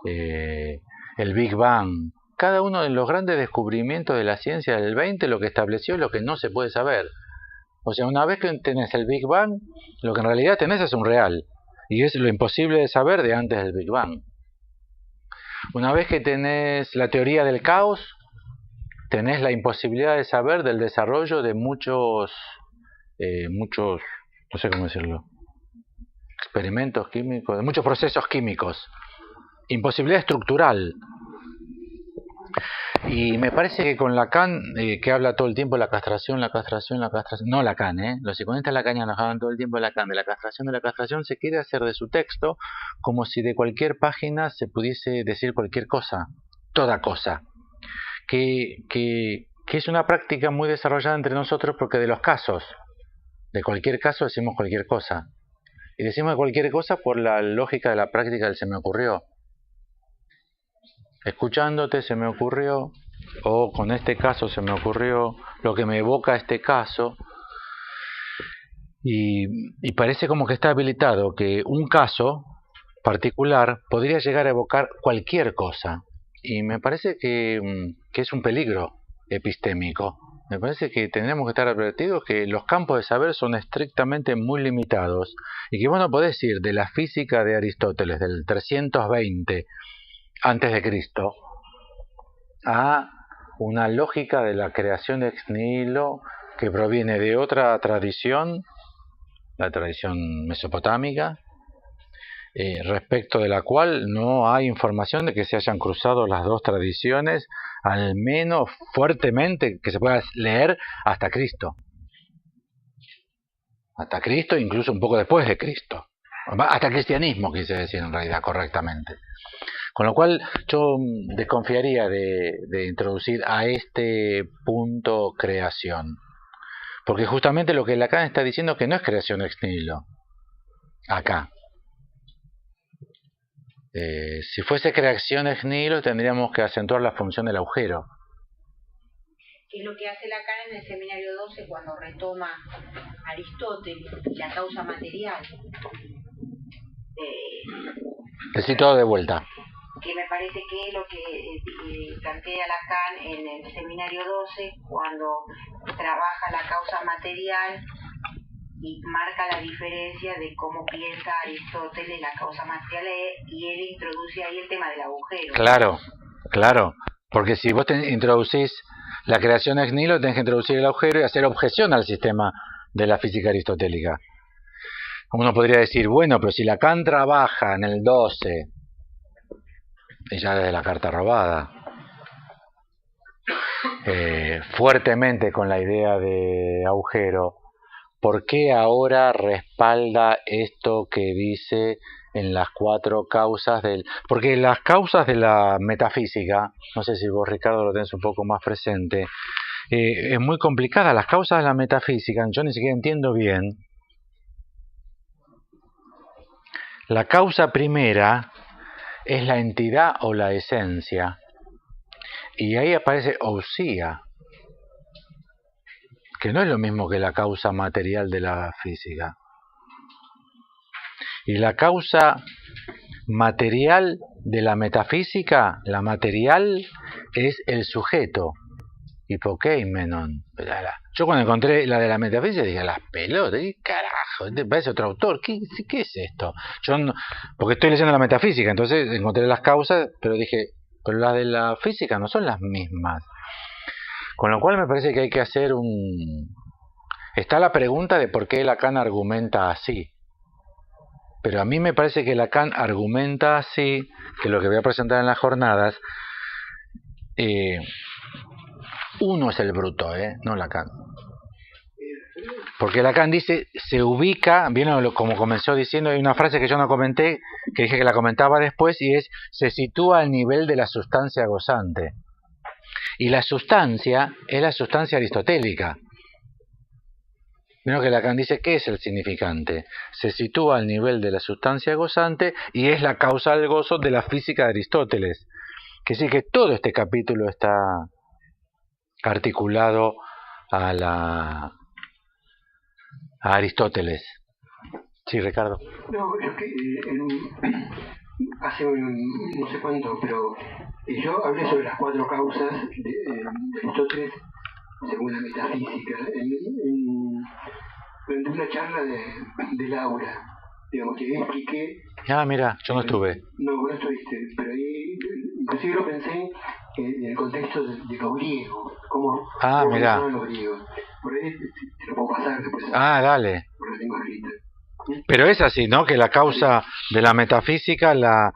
Gödel, el Big Bang. Cada uno de los grandes descubrimientos de la ciencia del 20 lo que estableció es lo que no se puede saber. O sea, una vez que tenés el Big Bang, lo que en realidad tenés es un real. Y es lo imposible de saber de antes del Big Bang. Una vez que tenés la teoría del caos, tenés la imposibilidad de saber del desarrollo de muchos, no sé cómo decirlo, experimentos químicos, de muchos procesos químicos. Imposibilidad estructural. Y me parece que con Lacan, que habla todo el tiempo de la castración, no Lacan, los psicoanalistas lacanianos hablan todo el tiempo de Lacan, de la castración, se quiere hacer de su texto como si de cualquier página se pudiese decir cualquier cosa, toda cosa, que es una práctica muy desarrollada entre nosotros porque de cualquier caso decimos cualquier cosa, y decimos cualquier cosa por la lógica de la práctica del se me ocurrió. Escuchándote se me ocurrió, o con este caso se me ocurrió, lo que me evoca este caso, y parece como que está habilitado que un caso particular podría llegar a evocar cualquier cosa, y me parece que es un peligro epistémico. Me parece que tendremos que estar advertidos que los campos de saber son estrictamente muy limitados y que vos no podés ir de la física de Aristóteles del 320 antes de Cristo a una lógica de la creación ex nihilo que proviene de otra tradición, la tradición mesopotámica, respecto de la cual no hay información de que se hayan cruzado las dos tradiciones, al menos fuertemente, que se pueda leer hasta Cristo. Hasta Cristo, incluso un poco después de Cristo. Hasta el cristianismo, quise decir en realidad correctamente. Con lo cual yo desconfiaría de introducir a este punto creación. Porque justamente lo que Lacan está diciendo es que no es creación ex nihilo. Acá. Si fuese creación ex nihilo tendríamos que acentuar la función del agujero. Que es lo que hace Lacan en el seminario 12 cuando retoma Aristóteles y la causa material. Decí todo de vuelta. Que me parece que es lo que plantea Lacan en el seminario 12 cuando trabaja la causa material y marca la diferencia de cómo piensa Aristóteles la causa material, y él introduce ahí el tema del agujero. Claro, claro, porque si vos introducís la creación ex nihilo, tenés que introducir el agujero y hacer objeción al sistema de la física aristotélica. Uno podría decir, bueno, pero si Lacan trabaja en el 12, y ya desde la carta robada, fuertemente con la idea de agujero, ¿por qué ahora respalda esto que dice en las 4 causas del...? Porque las causas de la metafísica, no sé si vos, Ricardo, lo tenés un poco más presente, es muy complicada. Las causas de la metafísica, yo ni siquiera entiendo bien. La causa primera es la entidad o la esencia, y ahí aparece ousia, que no es lo mismo que la causa material de la física. Y la causa material de la metafísica, la material, es el sujeto, hipokeimenon. Yo cuando encontré la de la metafísica dije, las pelotas, ¿qué carajo? ¿Te parece otro autor? ¿Qué es esto? Yo no, porque estoy leyendo la metafísica, entonces encontré las causas, pero dije, pero las de la física no son las mismas. Con lo cual me parece que hay que hacer Está la pregunta de por qué Lacan argumenta así. Pero a mí me parece que Lacan argumenta así, que lo que voy a presentar en las jornadas, uno es el bruto, no Lacan. Porque Lacan dice, se ubica, bien como comenzó diciendo, hay una frase que yo no comenté, que dije que la comentaba después, y es, se sitúa al nivel de la sustancia gozante. Y la sustancia es la sustancia aristotélica. Menos que Lacan dice, ¿qué es el significante? Se sitúa al nivel de la sustancia gozante y es la causa del gozo de la física de Aristóteles. Que sí que todo este capítulo está articulado a Aristóteles. Sí, Ricardo. No, es que hace no sé cuánto, pero yo hablé sobre las 4 causas de Aristóteles según la metafísica durante una charla de Laura, digamos, que yo expliqué. Ah, mira, yo no estuve. No, vos no estuviste, pero ahí inclusive lo pensé en el contexto de los griegos, cómo pensaban los griegos. Por ahí te lo puedo pasar después. Ah, dale. Porque lo tengo escrito. Pero es así, ¿no? Que la causa de la metafísica, la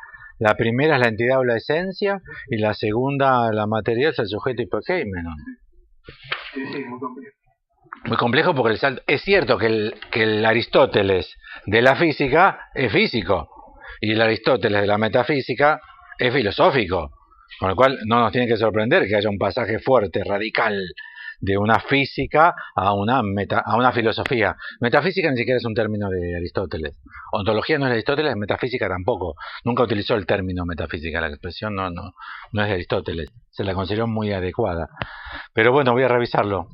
primera es la entidad o la esencia, y la segunda, la material, es el sujeto hipokeimenon. Sí, muy complejo. Muy complejo porque es cierto que el Aristóteles de la física es físico, y el Aristóteles de la metafísica es filosófico, con lo cual no nos tiene que sorprender que haya un pasaje fuerte, radical, de una física a una filosofía. Metafísica ni siquiera es un término de Aristóteles. Ontología no es de Aristóteles, metafísica tampoco. Nunca utilizó el término metafísica, la expresión no es de Aristóteles. Se la consideró muy adecuada. Pero bueno, voy a revisarlo.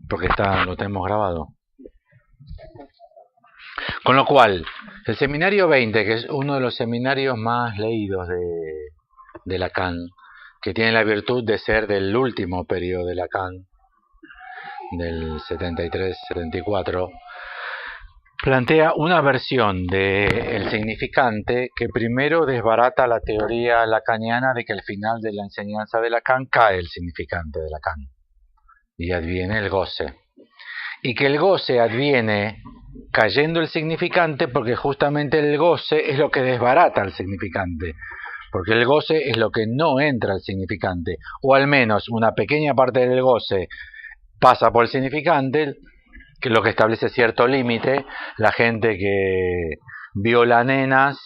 porque lo tenemos grabado. Con lo cual, el seminario 20, que es uno de los seminarios más leídos de Lacan, que tiene la virtud de ser del último periodo de Lacan, del 73-74, plantea una versión del significante que primero desbarata la teoría lacaniana de que al final de la enseñanza de Lacan cae el significante de Lacan y adviene el goce. Y que el goce adviene cayendo el significante porque justamente el goce es lo que desbarata el significante. Porque el goce es lo que no entra al significante, o al menos una pequeña parte del goce pasa por el significante, que es lo que establece cierto límite. La gente que viola nenas,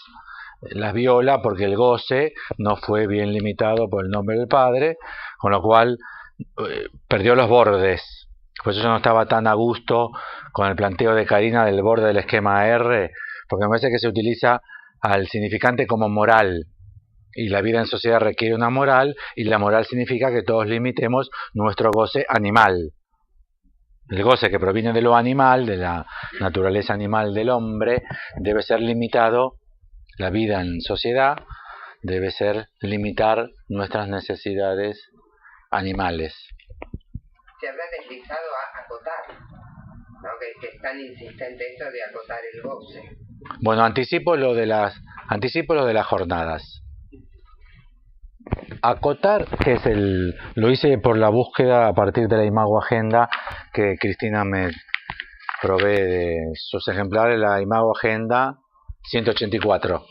las viola porque el goce no fue bien limitado por el nombre del padre, con lo cual perdió los bordes. Por eso yo no estaba tan a gusto con el planteo de Karina del borde del esquema R, porque me parece que se utiliza al significante como moral. Y la vida en sociedad requiere una moral, y la moral significa que todos limitemos nuestro goce animal. El goce que proviene de lo animal, de la naturaleza animal del hombre, debe ser limitado. La vida en sociedad debe ser limitar nuestras necesidades animales. Se habrá deslizado a acotar, ¿no? Que es tan insistente esto de acotar el goce. Bueno, anticipo lo de las jornadas. Acotar, que es lo hice por la búsqueda a partir de la Imago Agenda que Cristina me provee de sus ejemplares, la Imago Agenda 184,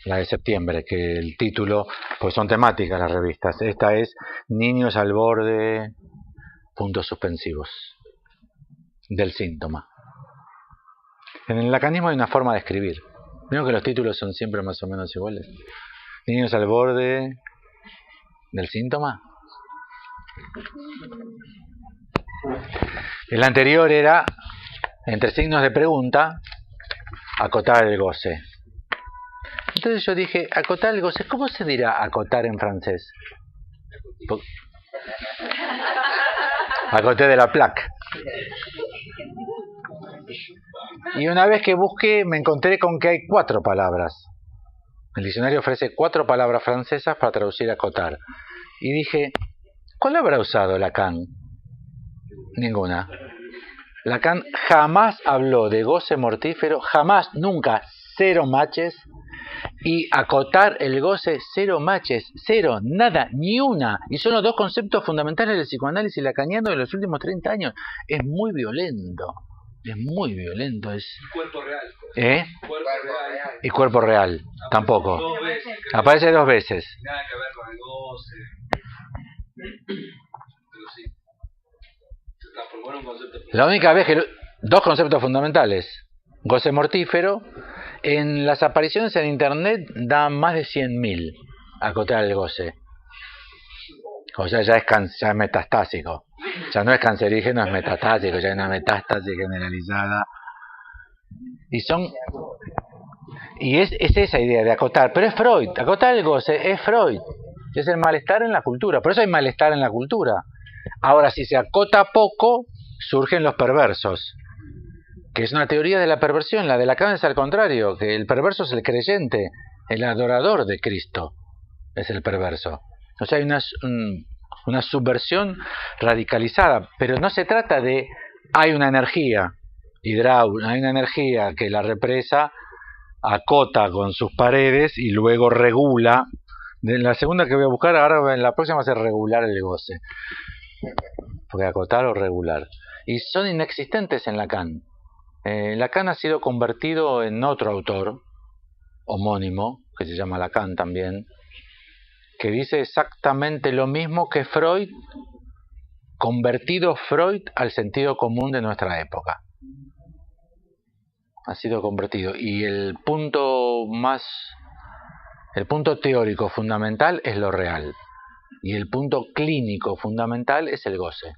la de septiembre, que el título, pues son temáticas las revistas. Esta es Niños al borde, puntos suspensivos, del síntoma. En el lacanismo hay una forma de escribir. Veo que los títulos son siempre más o menos iguales. Niños al borde del síntoma. El anterior era, entre signos de pregunta, acotar el goce. Entonces yo dije, acotar el goce, ¿cómo se dirá acotar en francés? Acoté de la plaque. Y una vez que busqué, me encontré con que hay 4 palabras. El diccionario ofrece 4 palabras francesas para traducir acotar. Y dije, ¿cuál habrá usado Lacan? Ninguna. Lacan jamás habló de goce mortífero, jamás, nunca, 0 matches. Y acotar el goce, 0 matches, 0, nada, ni una. Y son los 2 conceptos fundamentales del psicoanálisis lacaniano de los últimos 30 años. Es muy violento. Es muy violento. Es... Cuerpo real. Cuerpo real. Y cuerpo real, tampoco. 2 veces. Aparece 2 veces. Nada que ver con el goce. Pero sí. Se transformó en un concepto. La única vez que... 2 conceptos fundamentales. Goce mortífero. En las apariciones en internet dan más de 100.000 acotar el goce. O sea, ya es metastásico. Ya no es cancerígeno, es metastásico, ya hay una metástasis generalizada. Y es esa idea de acotar, pero es Freud. Acotar el goce es Freud. Es el malestar en la cultura. Por eso hay malestar en la cultura. Ahora, si se acota poco, surgen los perversos. Que es una teoría de la perversión. La de Lacan es al contrario, que el perverso es el creyente, el adorador de Cristo es el perverso. O sea, hay una subversión radicalizada, pero no se trata de hay una energía hidráulica, hay una energía que la represa acota con sus paredes y luego regula. De la segunda que voy a buscar ahora, en la próxima va a ser regular el goce, porque acotar o regular, y son inexistentes en Lacan. Lacan ha sido convertido en otro autor homónimo, que se llama Lacan también, que dice exactamente lo mismo que Freud, convertido Freud al sentido común de nuestra época. Ha sido convertido. Y el punto teórico fundamental es lo real. Y el punto clínico fundamental es el goce.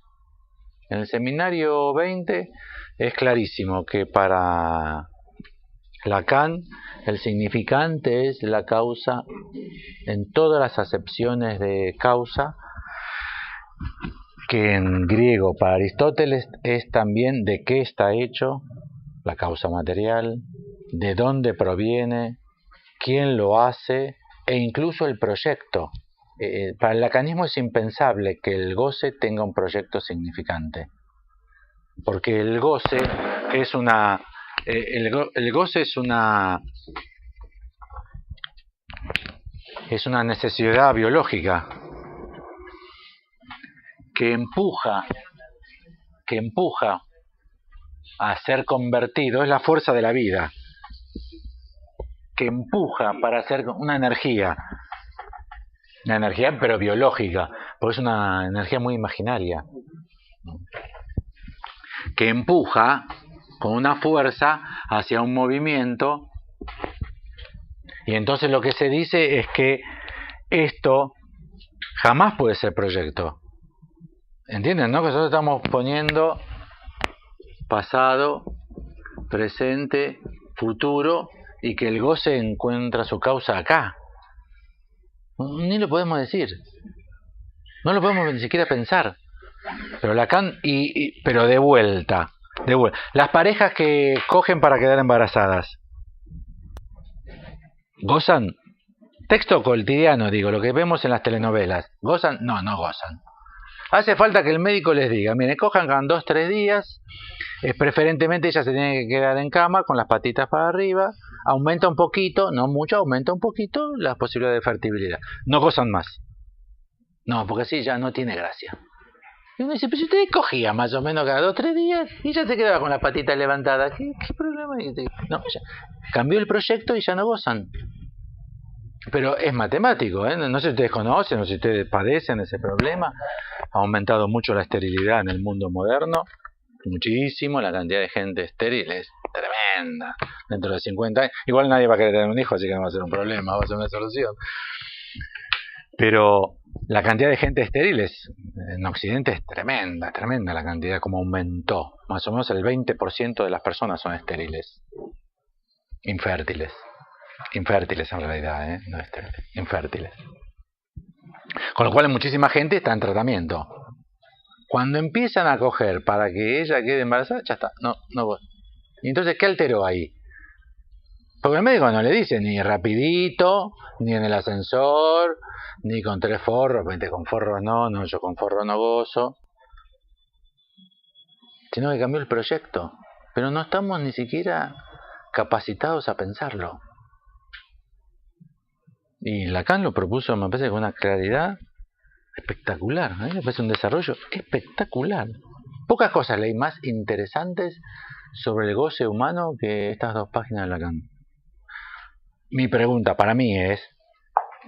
En el seminario 20 es clarísimo que para Lacan el significante es la causa en todas las acepciones de causa que en griego para Aristóteles es también de qué está hecho la causa material, de dónde proviene, quién lo hace e incluso el proyecto. Para el lacanismo es impensable que el goce tenga un proyecto significante, porque el goce es una necesidad biológica que empuja a ser convertido, es la fuerza de la vida, que empuja para hacer una energía pero biológica, porque es una energía muy imaginaria, que empuja con una fuerza hacia un movimiento, y entonces lo que se dice es que esto jamás puede ser proyecto. ¿Entienden, no? Que nosotros estamos poniendo pasado, presente, futuro, y que el goce encuentra su causa acá. Ni lo podemos decir. No lo podemos ni siquiera pensar. Pero Lacan, pero de vuelta. Las parejas que cogen para quedar embarazadas, ¿gozan? Texto cotidiano, digo, lo que vemos en las telenovelas. ¿Gozan? No, no gozan. Hace falta que el médico les diga, miren, cojan 2-3 días, preferentemente ella se tiene que quedar en cama con las patitas para arriba, aumenta un poquito, no mucho, aumenta un poquito las posibilidades de fertilidad. No gozan más. No, porque así ya no tiene gracia. Y uno dice, pero si usted cogía más o menos cada 2-3 días y ya se quedaba con las patitas levantadas, ¿qué problema hay? No, ya cambió el proyecto y ya no gozan. Pero es matemático, ¿eh? No sé si ustedes conocen o si ustedes padecen ese problema. Ha aumentado mucho la esterilidad en el mundo moderno, muchísimo. La cantidad de gente estéril es tremenda. Dentro de 50 años, igual nadie va a querer tener un hijo, así que no va a ser un problema, va a ser una solución. Pero la cantidad de gente estéril en Occidente es tremenda, tremenda la cantidad, como aumentó. Más o menos el 20% de las personas son estériles, infértiles en realidad, no estériles, infértiles. Con lo cual muchísima gente está en tratamiento. Cuando empiezan a coger para que ella quede embarazada, ya está, no voy. Y entonces, ¿qué alteró ahí? Porque el médico no le dice ni rapidito, ni en el ascensor, ni con 3 forros, vente con forros no, yo con forros no gozo. Sino que cambió el proyecto. Pero no estamos ni siquiera capacitados a pensarlo. Y Lacan lo propuso, me parece, con una claridad espectacular. A mí me parece un desarrollo espectacular. Pocas cosas leí más interesantes sobre el goce humano que estas 2 páginas de Lacan. Mi pregunta para mí es,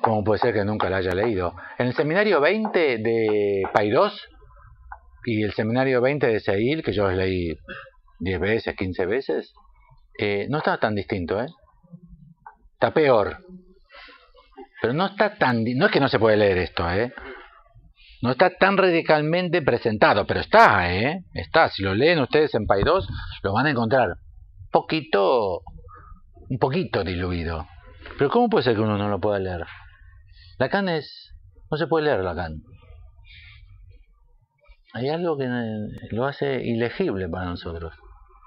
¿cómo puede ser que nunca la haya leído? En el seminario 20 de Paidós y el seminario 20 de Seil, que yo los leí 10 veces, 15 veces, no está tan distinto, ¿eh? Está peor. Pero no está tan... No es que no se puede leer esto, ¿eh? No está tan radicalmente presentado, pero está, ¿eh? Está. Si lo leen ustedes en Paidós, lo van a encontrar un poquito diluido. Pero ¿cómo puede ser que uno no lo pueda leer? Lacan no se puede leer Lacan. Hay algo que lo hace ilegible para nosotros.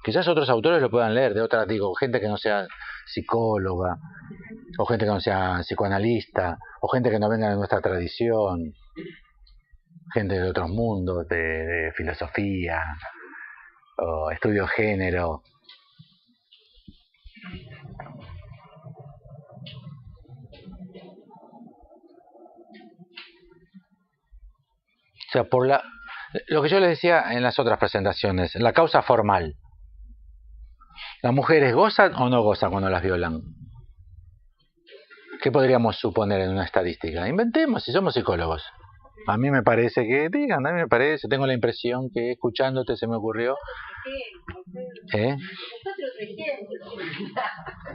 Quizás otros autores lo puedan leer, de otras, digo, gente que no sea psicóloga, o gente que no sea psicoanalista, o gente que no venga de nuestra tradición, gente de otros mundos, de filosofía, o estudio de género. O sea, lo que yo les decía en las otras presentaciones, la causa formal. ¿Las mujeres gozan o no gozan cuando las violan? ¿Qué podríamos suponer en una estadística? Inventemos, si somos psicólogos. A mí me parece que, digan, a mí me parece, tengo la impresión que escuchándote se me ocurrió.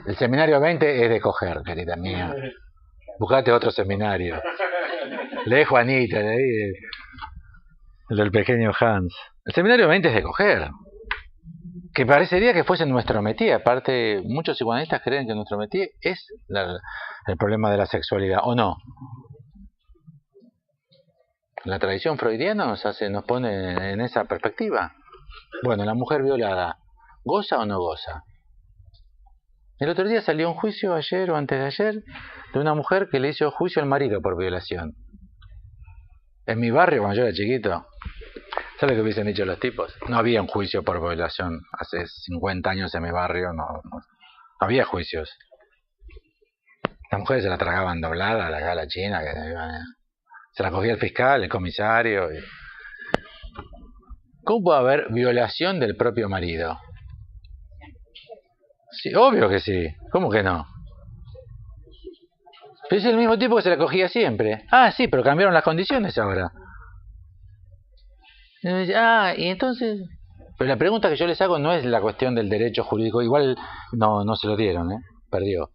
El seminario 20 es de coger, querida mía. Buscate otro seminario. Lee Juanita, lee el del pequeño Hans. El seminario 20 es de coger. Que parecería que fuese nuestro métier. Aparte, muchos psicoanalistas creen que nuestro métier es el problema de la sexualidad, ¿o no? La tradición freudiana nos pone en esa perspectiva. Bueno, la mujer violada, ¿goza o no goza? El otro día salió un juicio, ayer o antes de ayer, de una mujer que le hizo juicio al marido por violación. En mi barrio, cuando yo era chiquito, ¿sabes lo que hubiesen dicho los tipos? No había un juicio por violación. Hace 50 años en mi barrio no había juicios. Las mujeres se la tragaban doblada, la china, que se la cogía el fiscal, el comisario. ¿Cómo puede haber violación del propio marido? Sí, obvio que sí. ¿Cómo que no? Pero es el mismo tipo que se la cogía siempre. Ah, sí, pero cambiaron las condiciones ahora. Y entonces... Pero la pregunta que yo les hago no es la cuestión del derecho jurídico. Igual no se lo dieron, perdió.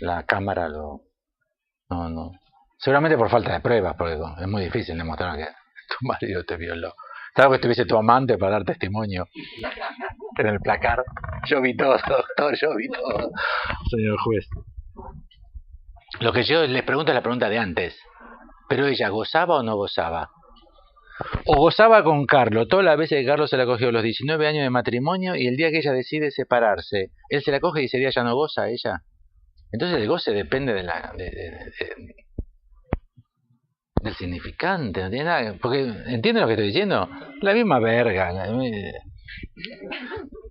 La cámara lo... No. Seguramente por falta de pruebas, porque es muy difícil demostrar que tu marido te violó. Claro que estuviese tu amante para dar testimonio en el placar. Yo vi todo, doctor, yo vi todo, señor juez. Lo que yo les pregunto es la pregunta de antes. ¿Pero ella gozaba o no gozaba? ¿O gozaba con Carlos todas las veces que Carlos se la cogió a los 19 años de matrimonio y el día que ella decide separarse, él se la coge y ese día ya no goza a ella? Entonces el goce depende del significante, no tiene nada, porque ¿entienden lo que estoy diciendo? La misma verga,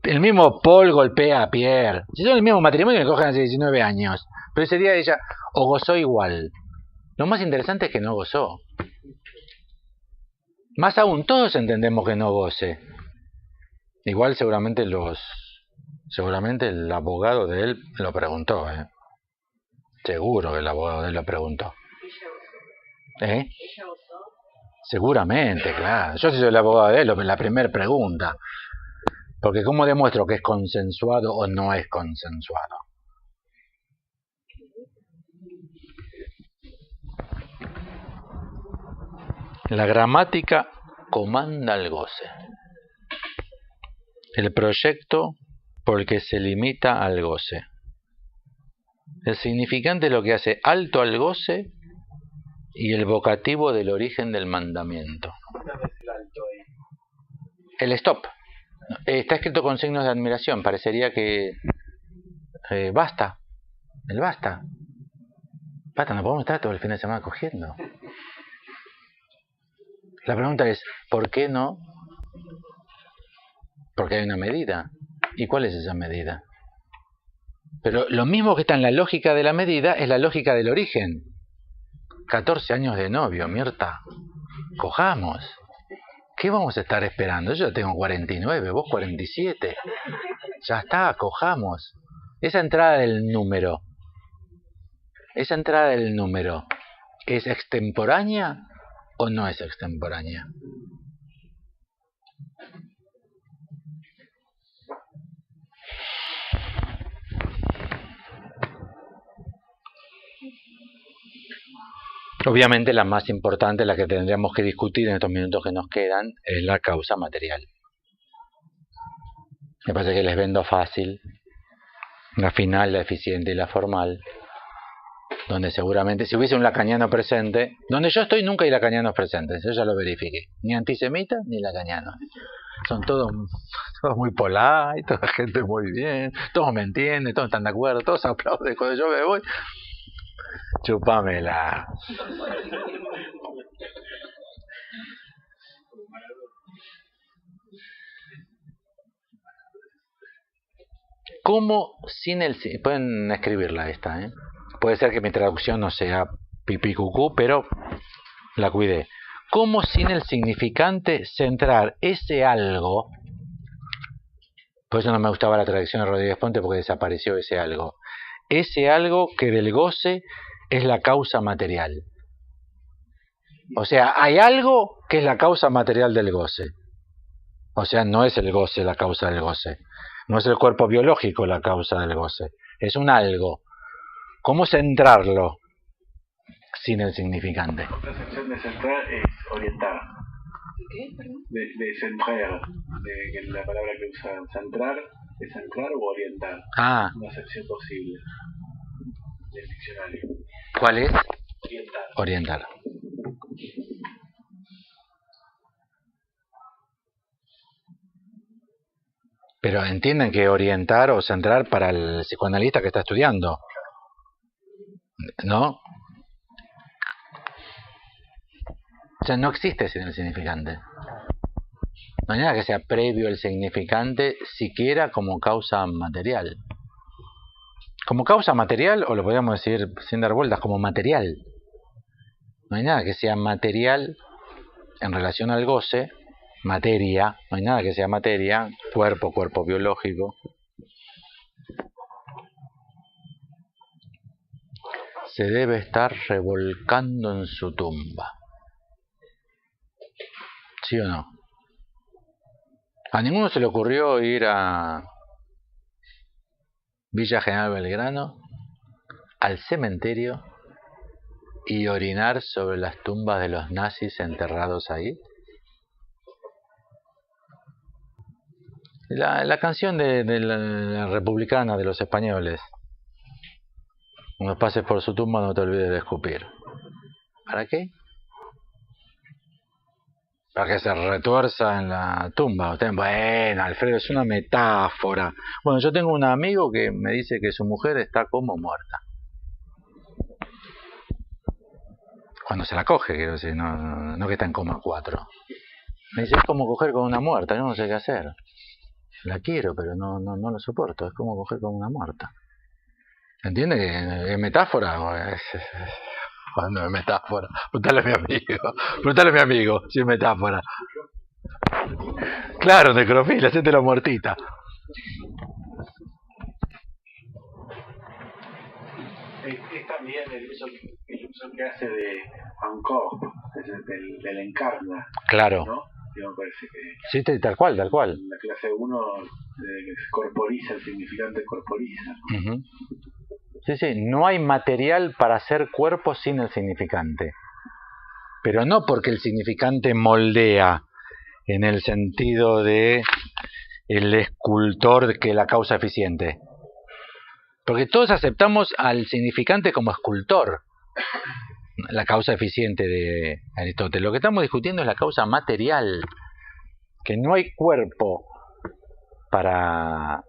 el mismo Paul golpea a Pierre, si son el mismo matrimonio le cogen hace 19 años, pero ese día ella o gozó igual. Lo más interesante es que no gozó. Más aún, todos entendemos que no goce. Igual seguramente el abogado de él lo preguntó, Seguro que el abogado de él lo preguntó. Seguramente, claro. Yo si soy el abogado de él, la primera pregunta. Porque ¿cómo demuestro que es consensuado o no es consensuado? La gramática comanda el goce. El proyecto por el que se limita al goce. El significante es lo que hace alto al goce y el vocativo del origen del mandamiento. El stop. Está escrito con signos de admiración. Parecería que basta. El basta. Basta, no podemos estar todo el fin de semana cogiendo. La pregunta es, ¿por qué no? Porque hay una medida. ¿Y cuál es esa medida? Pero lo mismo que está en la lógica de la medida es la lógica del origen. 14 años de novio, Mirta. Cojamos. ¿Qué vamos a estar esperando? Yo ya tengo 49, vos 47. Ya está, cojamos. Esa entrada del número, ¿es extemporánea o no es extemporánea? Obviamente la más importante, la que tendríamos que discutir en estos minutos que nos quedan, es la causa material. Me parece que les vendo fácil la final, la eficiente y la formal, donde seguramente si hubiese un lacaniano presente, donde yo estoy nunca hay lacanianos presentes, yo ya lo verifiqué, ni antisemitas ni lacanianos. Son todos muy polite, toda gente muy bien, todos me entienden, todos están de acuerdo, todos aplauden cuando yo me voy. Chupamela. ¿Cómo sin el... Pueden escribirla esta, Puede ser que mi traducción no sea pipí cucú, pero la cuidé. ¿Cómo sin el significante centrar ese algo? Por eso no me gustaba la traducción de Rodríguez Ponte, porque desapareció ese algo. Ese algo que del goce es la causa material. O sea, hay algo que es la causa material del goce. O sea, no es el goce la causa del goce. No es el cuerpo biológico la causa del goce. Es un algo. ¿Cómo centrarlo sin el significante? La concepción de centrar es orientar. De centrar. De la palabra que usan centrar, ¿es centrar o orientar? Una acepción posible del diccionario. ¿Cuál es? Orientar. Orientar. Pero entienden que orientar o centrar para el psicoanalista que está estudiando, ¿no? O sea, no existe sin el significante. No hay nada que sea previo al significante, siquiera como causa material. Como causa material, o lo podríamos decir sin dar vueltas, como material. No hay nada que sea material en relación al goce, materia, no hay nada que sea materia, cuerpo biológico. Se debe estar revolcando en su tumba. ¿Sí o no? A ninguno se le ocurrió ir a Villa General Belgrano, al cementerio, y orinar sobre las tumbas de los nazis enterrados ahí. La canción de la republicana de los españoles. Cuando pases por su tumba no te olvides de escupir. ¿Para qué? Para que se retuerza en la tumba. Bueno, Alfredo, es una metáfora. Bueno, yo tengo un amigo que me dice que su mujer está como muerta. Cuando se la coge, quiero decir, no que está en coma 4. Me dice, es como coger con una muerta, yo no sé qué hacer. La quiero, pero no lo soporto, es como coger con una muerta. ¿Entiende que es metáfora? No es metáfora. Preguntale a mi amigo si es metáfora. Claro, necrofilia, hacete la muertita. Es también el uso que hace de Anko, del Encarna. Claro. ¿No? Yo me parece que... Sí, tal cual. La clase 1 corporiza, el significante corporiza. Uh-huh. Sí, no hay material para hacer cuerpo sin el significante. Pero no porque el significante moldea en el sentido de el escultor que la causa eficiente. Porque todos aceptamos al significante como escultor, la causa eficiente de Aristóteles. Lo que estamos discutiendo es la causa material, que no hay cuerpo para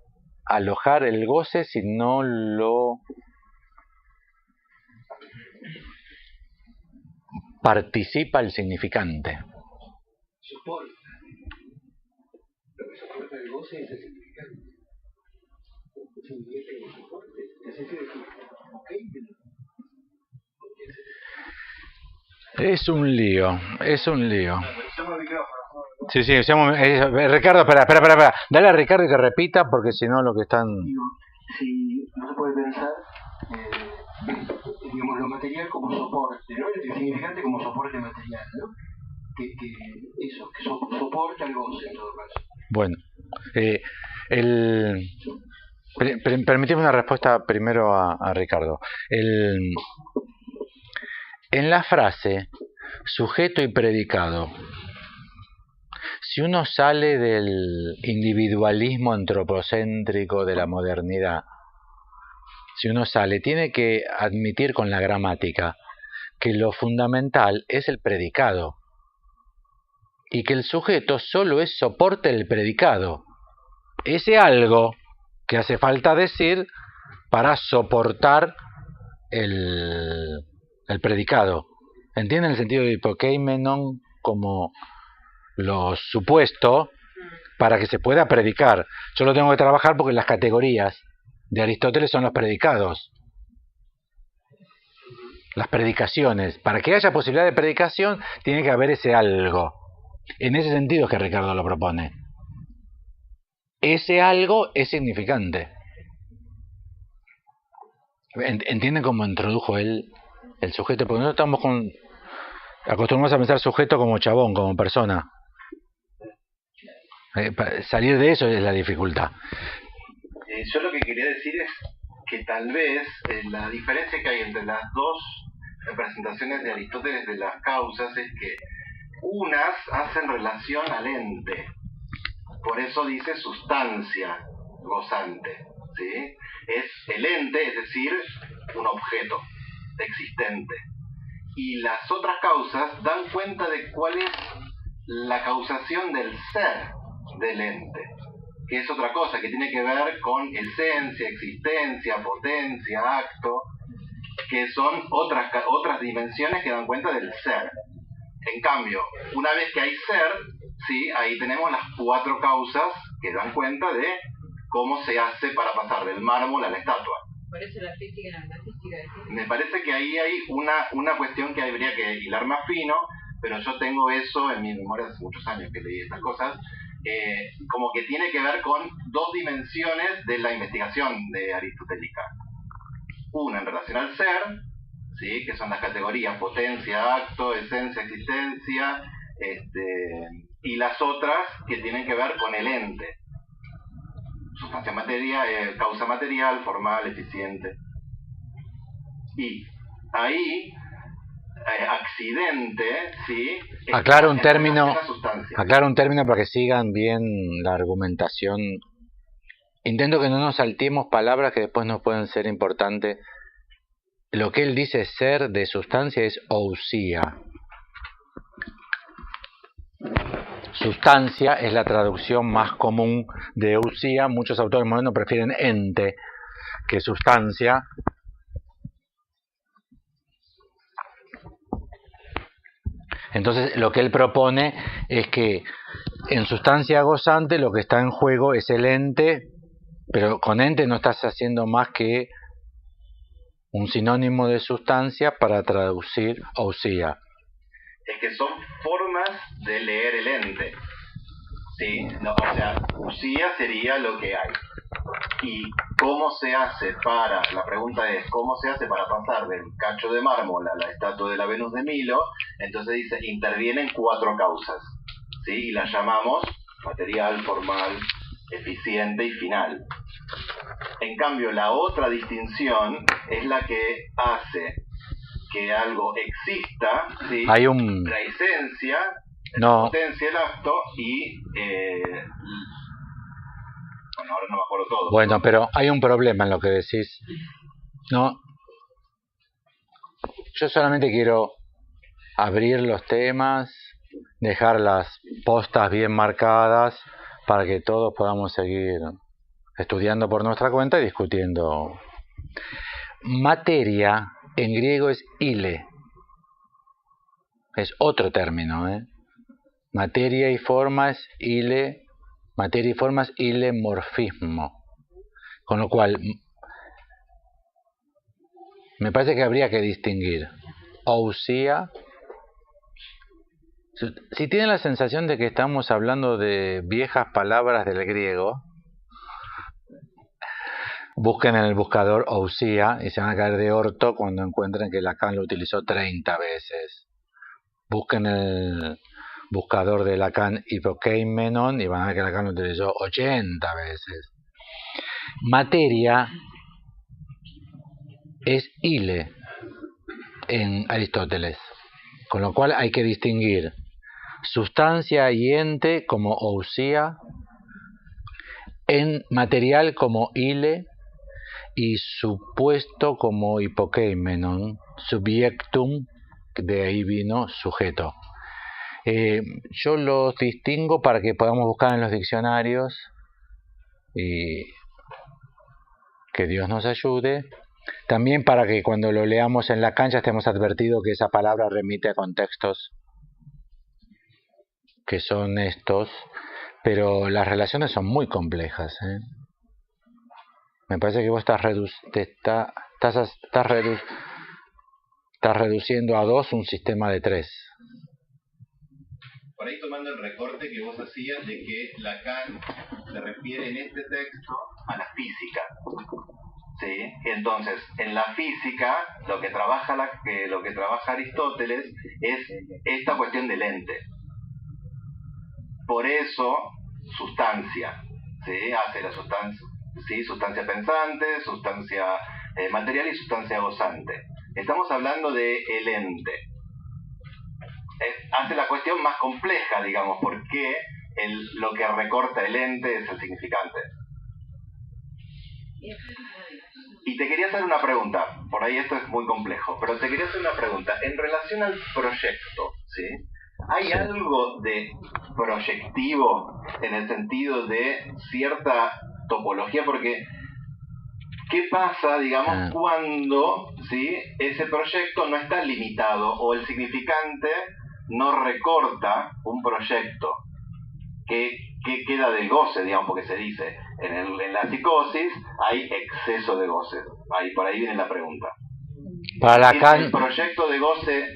alojar el goce si no lo participa el significante. Soporta. Lo que soporta el goce es el significante. Es un nivel de soporte. Es decir, ok, es un lío. Sí, Ricardo, espera. Dale a Ricardo que repita, porque si no lo que están... Si no se puede pensar, digamos, lo material como soporte, ¿no? El significante como soporte material, ¿no? Que soporta el goce en todo caso. Bueno, permíteme una respuesta primero a Ricardo. En la frase sujeto y predicado, si uno sale del individualismo antropocéntrico de la modernidad, tiene que admitir con la gramática que lo fundamental es el predicado y que el sujeto solo es soporte del predicado. Ese algo que hace falta decir para soportar el predicado. ¿Entienden el sentido de hipokeimenon como lo supuesto para que se pueda predicar? Yo lo tengo que trabajar porque las categorías de Aristóteles son los predicados, las predicaciones. Para que haya posibilidad de predicación tiene que haber ese algo. En ese sentido es que Ricardo lo propone. Ese algo es significante. ¿Entienden cómo introdujo él el sujeto? Porque nosotros estamos acostumbrados a pensar sujeto como chabón, como persona. Salir de eso es la dificultad. Yo lo que quería decir es que tal vez la diferencia que hay entre las dos representaciones de Aristóteles de las causas es que unas hacen relación al ente, por eso dice sustancia gozante, ¿sí? Es el ente, es decir, un objeto existente, y las otras causas dan cuenta de cuál es la causación del ser del ente, que es otra cosa, que tiene que ver con esencia, existencia, potencia, acto, que son otras dimensiones que dan cuenta del ser. En cambio, una vez que hay ser, sí, ahí tenemos las 4 causas que dan cuenta de cómo se hace para pasar del mármol a la estatua. Por eso la física y la metafísica. Me parece que ahí hay una cuestión que habría que hilar más fino, pero yo tengo eso en mi memoria hace muchos años que leí estas cosas, como que tiene que ver con 2 dimensiones de la investigación de aristotélica. Una en relación al ser, ¿sí? Que son las categorías potencia, acto, esencia, existencia, y las otras que tienen que ver con el ente. Sustancia material, causa material, formal, eficiente. Y ahí, accidente, ¿sí? Aclaro un término para que sigan bien la argumentación. Intento que no nos saltemos palabras que después nos pueden ser importantes. Lo que él dice ser de sustancia es ousia. Sustancia es la traducción más común de ousia. Muchos autores modernos prefieren ente que sustancia. Entonces lo que él propone es que en sustancia gozante lo que está en juego es el ente, pero con ente no estás haciendo más que un sinónimo de sustancia para traducir ousia. Es que son formas de leer el ente. ¿Sí? No, o sea, ousia sería lo que hay. ¿Y cómo se hace la pregunta es, ¿cómo se hace para pasar del cacho de mármol a la estatua de la Venus de Milo? Entonces dice, intervienen 4 causas, ¿sí? Y las llamamos material, formal, eficiente y final. En cambio, la otra distinción es la que hace que algo exista, ¿sí? Hay la esencia, la potencia, el acto y... bueno, ahora no me acuerdo todo. Bueno, pero hay un problema en lo que decís. No, yo solamente quiero abrir los temas, dejar las postas bien marcadas para que todos podamos seguir estudiando por nuestra cuenta y discutiendo. Materia en griego es ile. Es otro término, ¿eh? Materia y forma es ile. Materia y forma es ilemorfismo. Con lo cual, me parece que habría que distinguir ousia. Si tienen la sensación de que estamos hablando de viejas palabras del griego, busquen en el buscador ousia y se van a caer de orto cuando encuentren que Lacan lo utilizó 30 veces. Busquen el buscador de Lacan hipokeimenon y van a ver que Lacan lo utilizó 80 veces. Materia es ile en Aristóteles, con lo cual hay que distinguir sustancia y ente como ousia, en material como ile y supuesto como hipokeimenon, subjectum, de ahí vino sujeto. Yo los distingo para que podamos buscar en los diccionarios y que Dios nos ayude. También para que cuando lo leamos en la cancha estemos advertidos que esa palabra remite a contextos que son estos, pero las relaciones son muy complejas, ¿eh? Me parece que vos estás reduciendo a 2 un sistema de 3. Por ahí tomando el recorte que vos hacías de que Lacan se refiere en este texto a la física. ¿Sí? Entonces, en la física, lo que trabaja Aristóteles es esta cuestión del ente. Por eso, sustancia, ¿sí? Hace la sustancia, ¿sí? Sustancia pensante, sustancia material y sustancia gozante. Estamos hablando de el ente. Hace la cuestión más compleja, digamos, porque lo que recorta el ente es el significante. Y te quería hacer una pregunta, por ahí esto es muy complejo, pero te quería hacer una pregunta en relación al proyecto, ¿sí? ¿Hay algo de proyectivo en el sentido de cierta topología, porque ¿qué pasa, digamos, cuando ese proyecto no está limitado o el significante no recorta un proyecto? ¿Qué queda del goce, digamos? Porque se dice, en la psicosis hay exceso de goce. Por ahí viene la pregunta. Para Lacan, el proyecto de goce...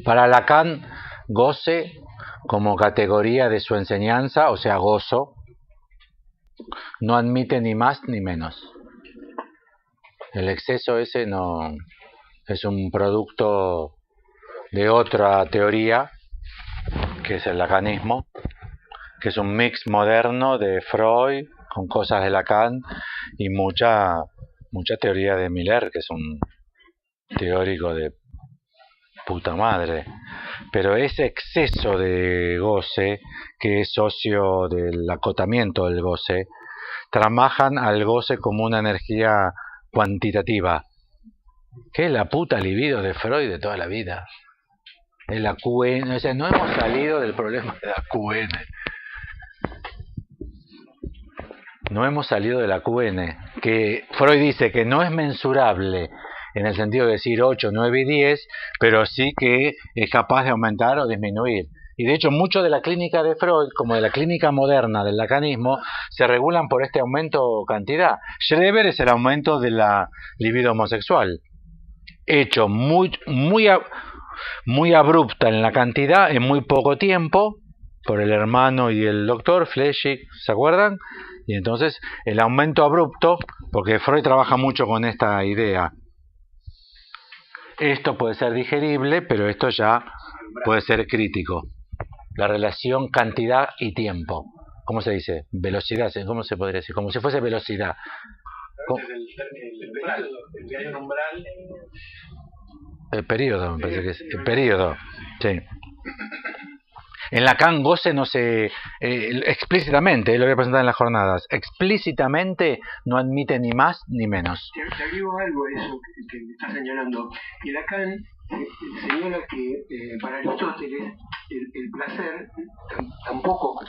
Para Lacan, goce como categoría de su enseñanza, o sea, gozo, no admite ni más ni menos. El exceso ese no es un producto de otra teoría, que es el lacanismo, que es un mix moderno de Freud con cosas de Lacan y mucha teoría de Miller, que es un teórico de puta madre. Pero ese exceso de goce, que es socio del acotamiento del goce, trabajan al goce como una energía cuantitativa, que es la puta libido de Freud de toda la vida. Es la QN, o sea, no hemos salido del problema de la QN. No hemos salido de la QN, que Freud dice que no es mensurable en el sentido de decir 8, 9 y 10, pero sí que es capaz de aumentar o disminuir. Y de hecho, mucho de la clínica de Freud, como de la clínica moderna del lacanismo, se regulan por este aumento cantidad. Schreber es el aumento de la libido homosexual, hecho muy abrupta en la cantidad en muy poco tiempo, por el hermano y el doctor Flechig, ¿se acuerdan? Y entonces el aumento abrupto, porque Freud trabaja mucho con esta idea. Esto puede ser digerible, pero esto ya puede ser crítico. La relación cantidad y tiempo. ¿Cómo se dice? Velocidad, ¿cómo se podría decir? Como si fuese velocidad. El periodo, me parece que es. El periodo, sí. En Lacan goce no se explícitamente, lo voy a presentar en las jornadas, explícitamente no admite ni más ni menos. Te agrego algo a eso que me estás señalando. Y Lacan señala que para Aristóteles el placer tampoco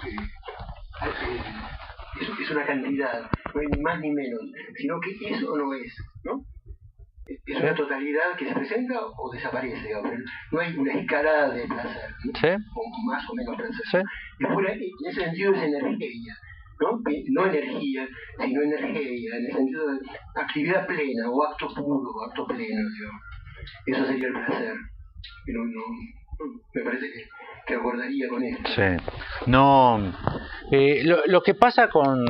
es una cantidad, no hay ni más ni menos, sino que es o no es, ¿no? Es una totalidad que se presenta o desaparece, digamos. No hay una escalada de placer, ¿no? ¿Sí? O más o menos placer. ¿Sí? Y en ese sentido es energía, ¿no? No energía, sino energía, en el sentido de actividad plena, o acto puro, o acto pleno, digamos. Eso sería el placer. Pero no, me parece que acordaría con esto. Sí. No, lo que pasa con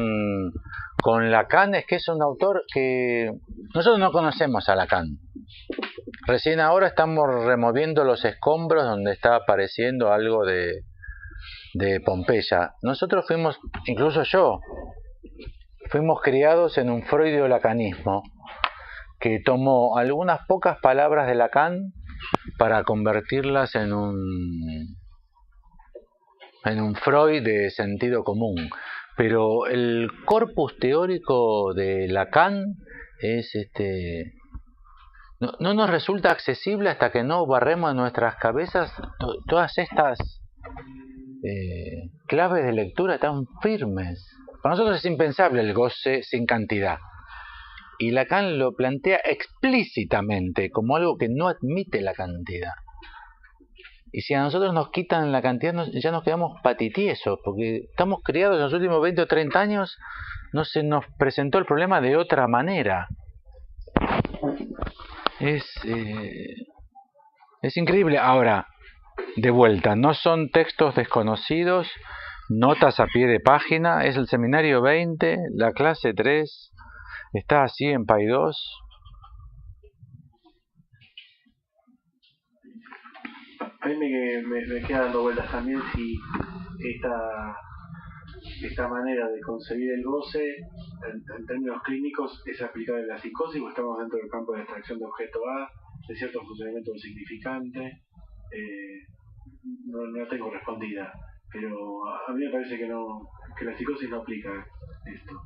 Lacan es que es un autor que nosotros no conocemos a Lacan. Recién ahora estamos removiendo los escombros donde está apareciendo algo de Pompeya. Nosotros fuimos, incluso yo, fuimos criados en un freudio-lacanismo que tomó algunas pocas palabras de Lacan para convertirlas en un Freud de sentido común. Pero el corpus teórico de Lacan es no nos resulta accesible hasta que no barremos en nuestras cabezas todas estas claves de lectura tan firmes. Para nosotros es impensable el goce sin cantidad. Y Lacan lo plantea explícitamente como algo que no admite la cantidad. Y si a nosotros nos quitan la cantidad, ya nos quedamos patitiesos, porque estamos criados en los últimos 20 o 30 años, no se nos presentó el problema de otra manera. Es increíble. Ahora, de vuelta, no son textos desconocidos, notas a pie de página, es el seminario 20, la clase 3, está así en PAI 2. A mí me queda dando vueltas también si esta manera de concebir el goce en términos clínicos es aplicable a la psicosis o estamos dentro del campo de abstracción de objeto A, de cierto funcionamiento del significante. No tengo respondida, pero a mí me parece que la psicosis no aplica esto.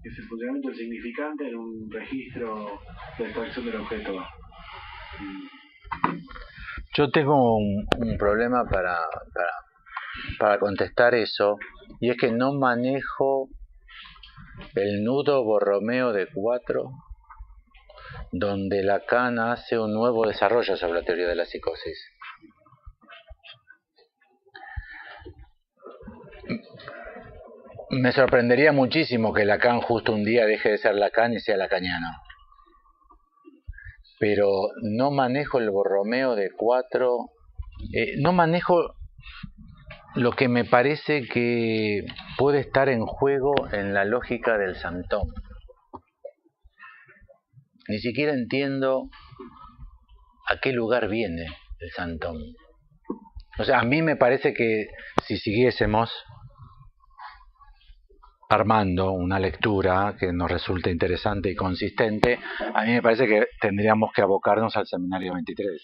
Es el funcionamiento del significante en un registro de abstracción del objeto A. Yo tengo un problema para para contestar eso, y es que no manejo el nudo Borromeo de 4, donde Lacan hace un nuevo desarrollo sobre la teoría de la psicosis. Me sorprendería muchísimo que Lacan justo un día deje de ser Lacan y sea lacaniano. Pero no manejo el Borromeo de 4, no manejo lo que me parece que puede estar en juego en la lógica del Santón. Ni siquiera entiendo a qué lugar viene el Santón. O sea, a mí me parece que si siguiésemos armando una lectura que nos resulte interesante y consistente, a mí me parece que tendríamos que abocarnos al seminario 23.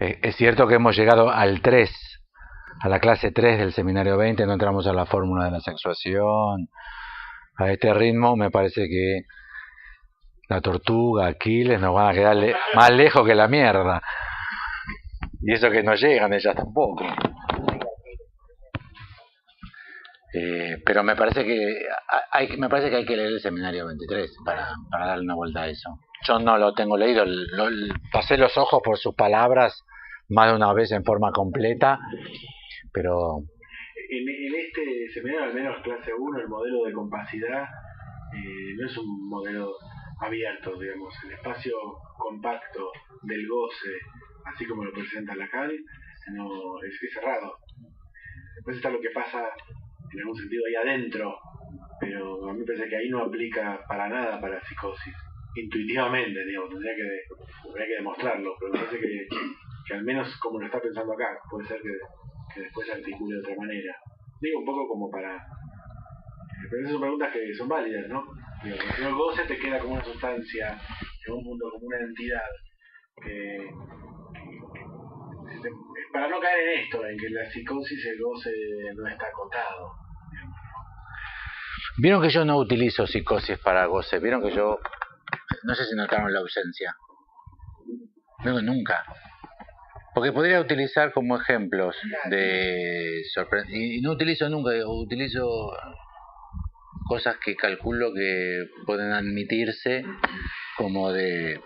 Es cierto que hemos llegado al 3, a la clase 3 del seminario 20, no entramos a la fórmula de la sexuación. A este ritmo me parece que la tortuga, Aquiles, nos van a quedar más lejos que la mierda. Y eso que no llegan ellas tampoco. Pero me parece que hay que leer el seminario 23 para darle una vuelta a eso. Yo no lo tengo leído, pasé los ojos por sus palabras más de una vez en forma completa, pero en este seminario, al menos clase 1, el modelo de compacidad no es un modelo abierto, digamos. El espacio compacto del goce, así como lo presenta Lacan, no es cerrado. Después está lo que pasa en algún sentido ahí adentro, pero a mí me parece que ahí no aplica para nada para psicosis. Intuitivamente, digamos, tendría que demostrarlo, pero me parece que al menos como lo está pensando acá, puede ser que después se articule de otra manera. Digo, un poco como para... Pero esas son preguntas que son válidas, ¿no? Digo, si no, el goce te queda como una sustancia en un mundo, como una entidad para no caer en esto, en que la psicosis, el goce no está acotado. Vieron que yo no utilizo psicosis para goce. Vieron que yo, no sé si notaron la ausencia. No, nunca. Porque podría utilizar como ejemplos de sorpresa. Y no utilizo nunca, utilizo cosas que calculo que pueden admitirse como de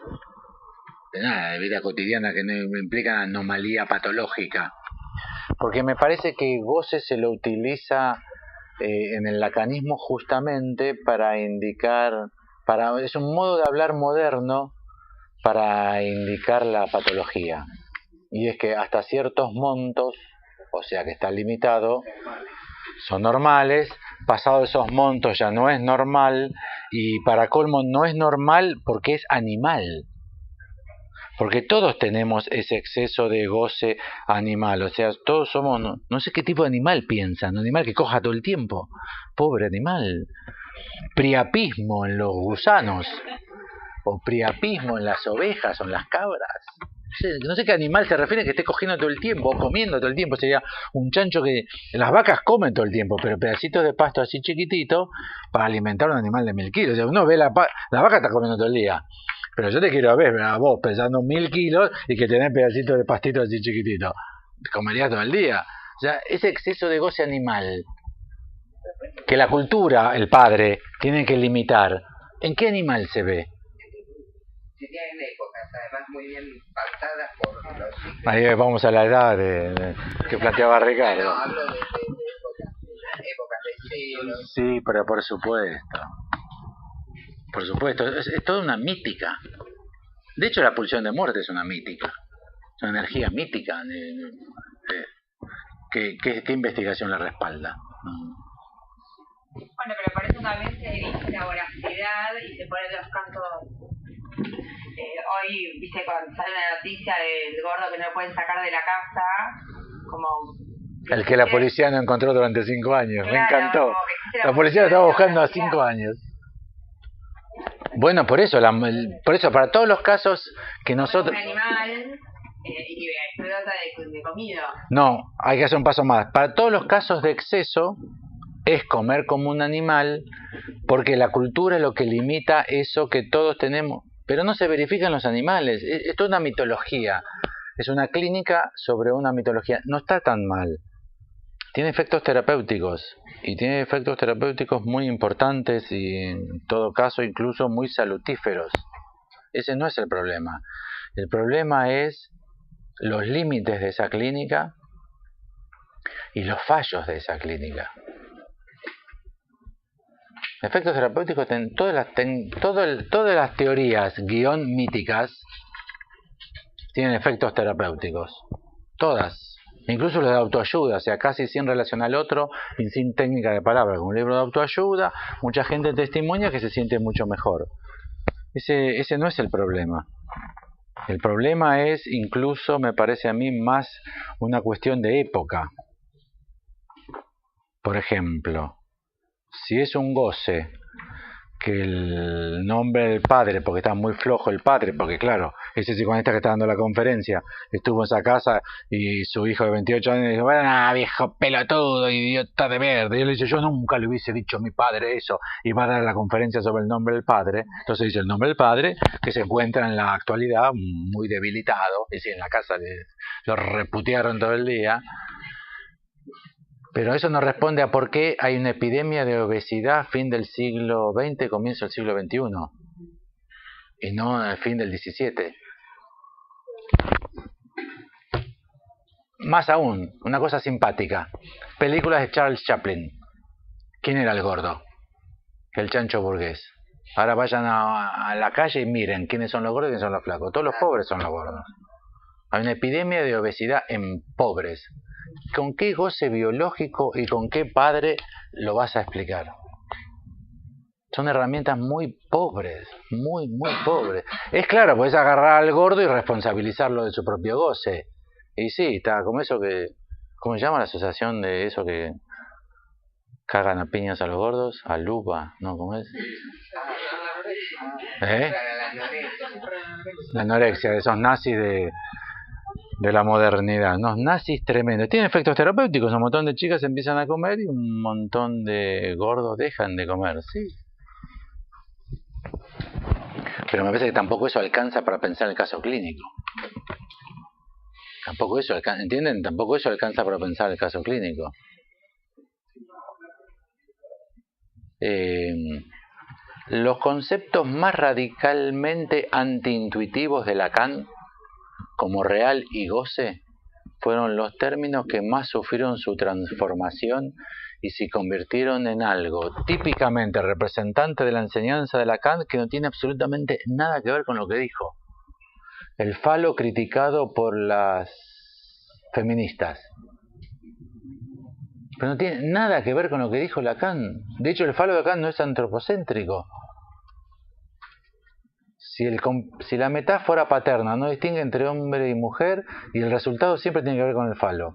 nada, de vida cotidiana, que no implican anomalía patológica. Porque me parece que goce se lo utiliza en el lacanismo justamente para indicar, es un modo de hablar moderno para indicar la patología. Y es que hasta ciertos montos, o sea que está limitado, son normales. Pasado esos montos ya no es normal, y para colmo no es normal porque es animal. Porque todos tenemos ese exceso de goce animal. O sea, todos somos, no sé qué tipo de animal piensan, un animal que coja todo el tiempo. Pobre animal. Priapismo en los gusanos, o priapismo en las ovejas o en las cabras. No sé qué animal se refiere que esté cogiendo todo el tiempo, o comiendo todo el tiempo. Sería un chancho que... Las vacas comen todo el tiempo, pero pedacitos de pasto así chiquitito para alimentar a un animal de 1000 kilos. O sea, uno ve la vaca está comiendo todo el día. Pero yo te quiero ver a vos pesando 1000 kilos y que tenés pedacitos de pastito así chiquitito. Te comerías todo el día. O sea, ese exceso de goce animal que la cultura, el padre, tiene que limitar, ¿en qué animal se ve? Si tienen épocas, además muy bien pautadas por los ciclos. Ahí vamos a la edad que planteaba Ricardo. No, hablo de épocas de siglos. Sí, pero por supuesto. Por supuesto, es toda una mítica. De hecho, la pulsión de muerte es una mítica. Es una energía mítica. ¿Qué investigación la respalda? Bueno, pero por eso también se dice la voracidad y se ponen los cantos. Hoy, viste, cuando sale una noticia del gordo que no pueden sacar de la casa, como... El que la policía no encontró durante 5 años. Claro, me encantó. La policía lo estaba buscando a 5 años. Bueno, por eso para todos los casos que nosotros... Un animal y se trata de comida. No, hay que hacer un paso más. Para todos los casos de exceso es comer como un animal, porque la cultura es lo que limita eso que todos tenemos. Pero no se verifica en los animales. Es toda una mitología Es una clínica sobre una mitología. No está tan mal. Tiene efectos terapéuticos. Y tiene efectos terapéuticos muy importantes y en todo caso incluso muy salutíferos. Ese no es el problema. El problema es los límites de esa clínica y los fallos de esa clínica. Efectos terapéuticos, todas las teorías guión míticas tienen efectos terapéuticos. Todas. Incluso los de autoayuda, o sea, casi sin relación al otro y sin técnica de palabra. Como un libro de autoayuda, mucha gente testimonia que se siente mucho mejor. Ese no es el problema. El problema es incluso, me parece a mí, más una cuestión de época. Por ejemplo, si es un goce que el nombre del padre, porque está muy flojo el padre, porque claro, ese psicoanalista que está dando la conferencia estuvo en esa casa y su hijo de 28 años dijo, bueno, viejo pelotudo, idiota de mierda. Y él le dice, yo nunca le hubiese dicho a mi padre eso, y va a dar la conferencia sobre el nombre del padre. Entonces dice el nombre del padre, que se encuentra en la actualidad muy debilitado, y si en la casa lo reputearon todo el día. Pero eso no responde a por qué hay una epidemia de obesidad a fin del siglo XX, comienzo del siglo XXI, y no al fin del XVII. Más aún, una cosa simpática, películas de Charles Chaplin. ¿Quién era el gordo? El chancho burgués. Ahora vayan a la calle y miren quiénes son los gordos y quiénes son los flacos. Todos los pobres son los gordos. Hay una epidemia de obesidad en pobres. ¿Con qué goce biológico y con qué padre lo vas a explicar? Son herramientas muy pobres, muy pobres. Es claro, puedes agarrar al gordo y responsabilizarlo de su propio goce. Y sí, está como eso que... ¿Cómo se llama la asociación de eso que cagan a piñas a los gordos? A lupa, ¿no? ¿Cómo es? La anorexia, de esos nazis de la modernidad, unos nazis tremendos. Tienen efectos terapéuticos, un montón de chicas empiezan a comer y un montón de gordos dejan de comer, sí. Pero me parece que tampoco eso alcanza para pensar el caso clínico. Tampoco eso alcanza, ¿entienden? Tampoco eso alcanza para pensar el caso clínico. Los conceptos más radicalmente antiintuitivos de Lacan, como real y goce, fueron los términos que más sufrieron su transformación y se convirtieron en algo típicamente representante de la enseñanza de Lacan que no tiene absolutamente nada que ver con lo que dijo. El falo criticado por las feministas. Pero no tiene nada que ver con lo que dijo Lacan. De hecho, el falo de Lacan no es antropocéntrico. Si la metáfora paterna no distingue entre hombre y mujer, y el resultado siempre tiene que ver con el falo.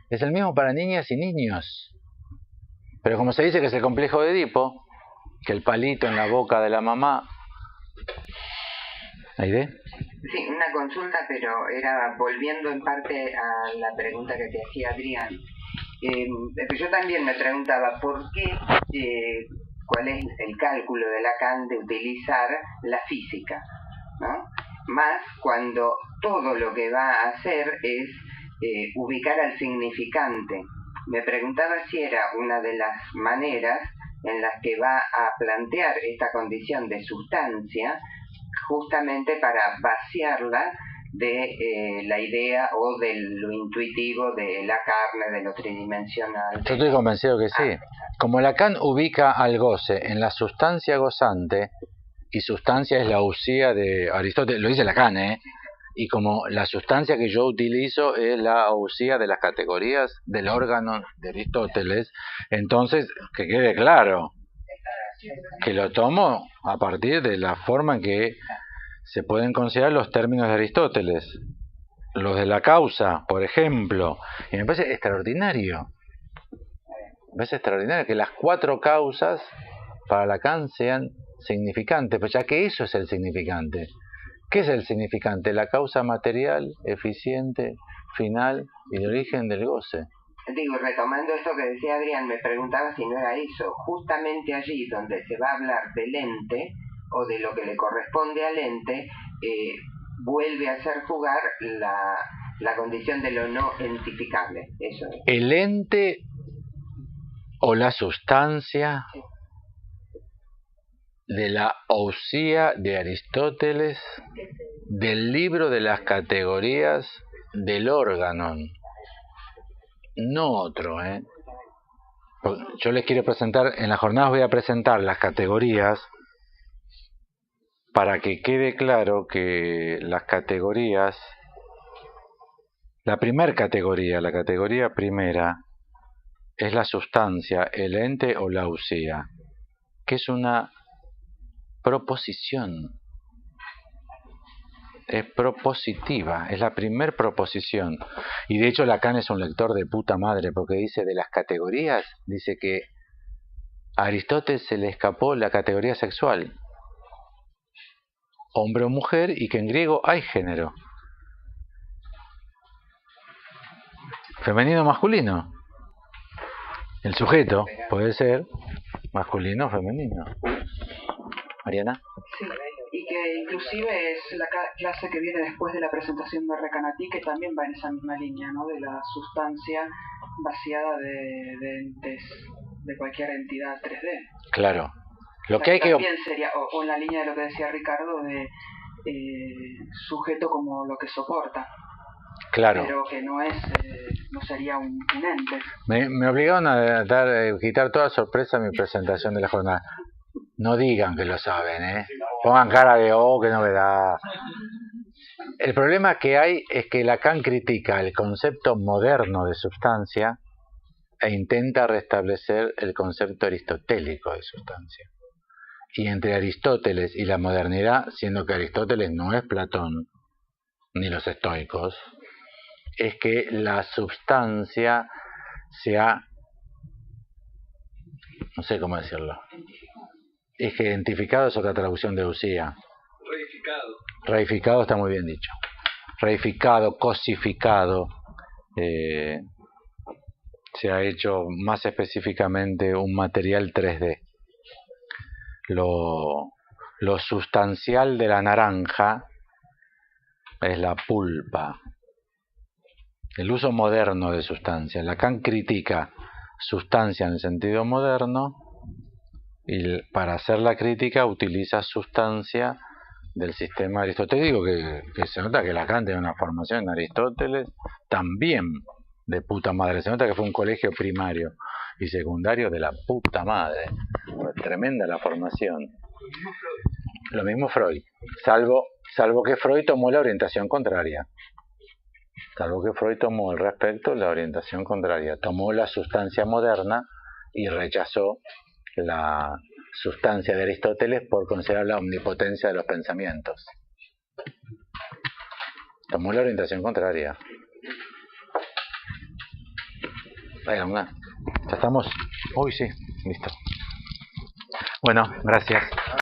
Es el mismo para niñas y niños. Pero como se dice que es el complejo de Edipo, que el palito en la boca de la mamá... ¿Hay idea? Sí, una consulta, pero era volviendo en parte a la pregunta que te hacía Adrián. Yo también me preguntaba por qué... cuál es el cálculo de Lacan de utilizar la física, ¿no? Más cuando todo lo que va a hacer es ubicar al significante. Me preguntaba si era una de las maneras en las que va a plantear esta condición de sustancia justamente para vaciarla de la idea o de lo intuitivo de la carne, de lo tridimensional. Yo estoy convencido que sí. Como Lacan ubica al goce en la sustancia gozante, y sustancia es la usía de Aristóteles, lo dice Lacan, y como la sustancia que yo utilizo es la usía de las categorías del órgano de Aristóteles, entonces que quede claro que lo tomo a partir de la forma en que se pueden considerar los términos de Aristóteles, los de la causa, por ejemplo, y me parece extraordinario. Me parece extraordinario que las 4 causas para Lacan sean significantes, pues ya que eso es el significante. ¿Qué es el significante? La causa material, eficiente, final y de origen del goce. Digo, retomando esto que decía Adrián, me preguntaba si no era eso, justamente allí donde se va a hablar del ente o de lo que le corresponde al ente, vuelve a hacer jugar La condición de lo no entificable, eso es. El ente o la sustancia de la Ousía de Aristóteles, del libro de las categorías del órganon, no otro, Yo les quiero presentar, en las jornadas voy a presentar las categorías para que quede claro que las categorías, la primera categoría, la categoría primera, es la sustancia, el ente o la Ousía, que es una proposición. Es propositiva, es la primer proposición. Y de hecho Lacan es un lector de puta madre, porque dice de las categorías, dice que a Aristóteles se le escapó la categoría sexual, hombre o mujer, y que en griego hay género. Femenino o masculino. El sujeto puede ser masculino o femenino. Mariana. Sí, y que inclusive es la clase que viene después de la presentación de Recanatí, que también va en esa misma línea, ¿no? De la sustancia vaciada de entes, de cualquier entidad 3D. Claro. Lo que hay que... También sería, o en la línea de lo que decía Ricardo, de sujeto como lo que soporta. Claro. Pero que no es, no sería un ente. Me obligaron a quitar toda sorpresa a mi presentación de la jornada. No digan que lo saben, Pongan cara de qué novedad. El problema que hay es que Lacan critica el concepto moderno de sustancia e intenta restablecer el concepto aristotélico de sustancia. Y entre Aristóteles y la modernidad, siendo que Aristóteles no es Platón, ni los estoicos, es que la sustancia sea, no sé cómo decirlo, es que identificado es otra traducción de Ousía. Reificado. Reificado está muy bien dicho. Reificado, cosificado, se ha hecho más específicamente un material 3D. Lo sustancial de la naranja es la pulpa. El uso moderno de sustancia. Lacan critica sustancia en el sentido moderno y para hacer la crítica utiliza sustancia del sistema aristotélico, que se nota que Lacan tiene una formación en Aristóteles también de puta madre. Se nota que fue un colegio primario y secundario de la puta madre. Tremenda la formación. Lo mismo Freud, salvo que Freud tomó la orientación contraria. Salvo que Freud tomó al respecto la orientación contraria. Tomó la sustancia moderna y rechazó la sustancia de Aristóteles por considerar la omnipotencia de los pensamientos. Tomó la orientación contraria. Venga, ya estamos. Uy, sí, listo. Bueno, gracias.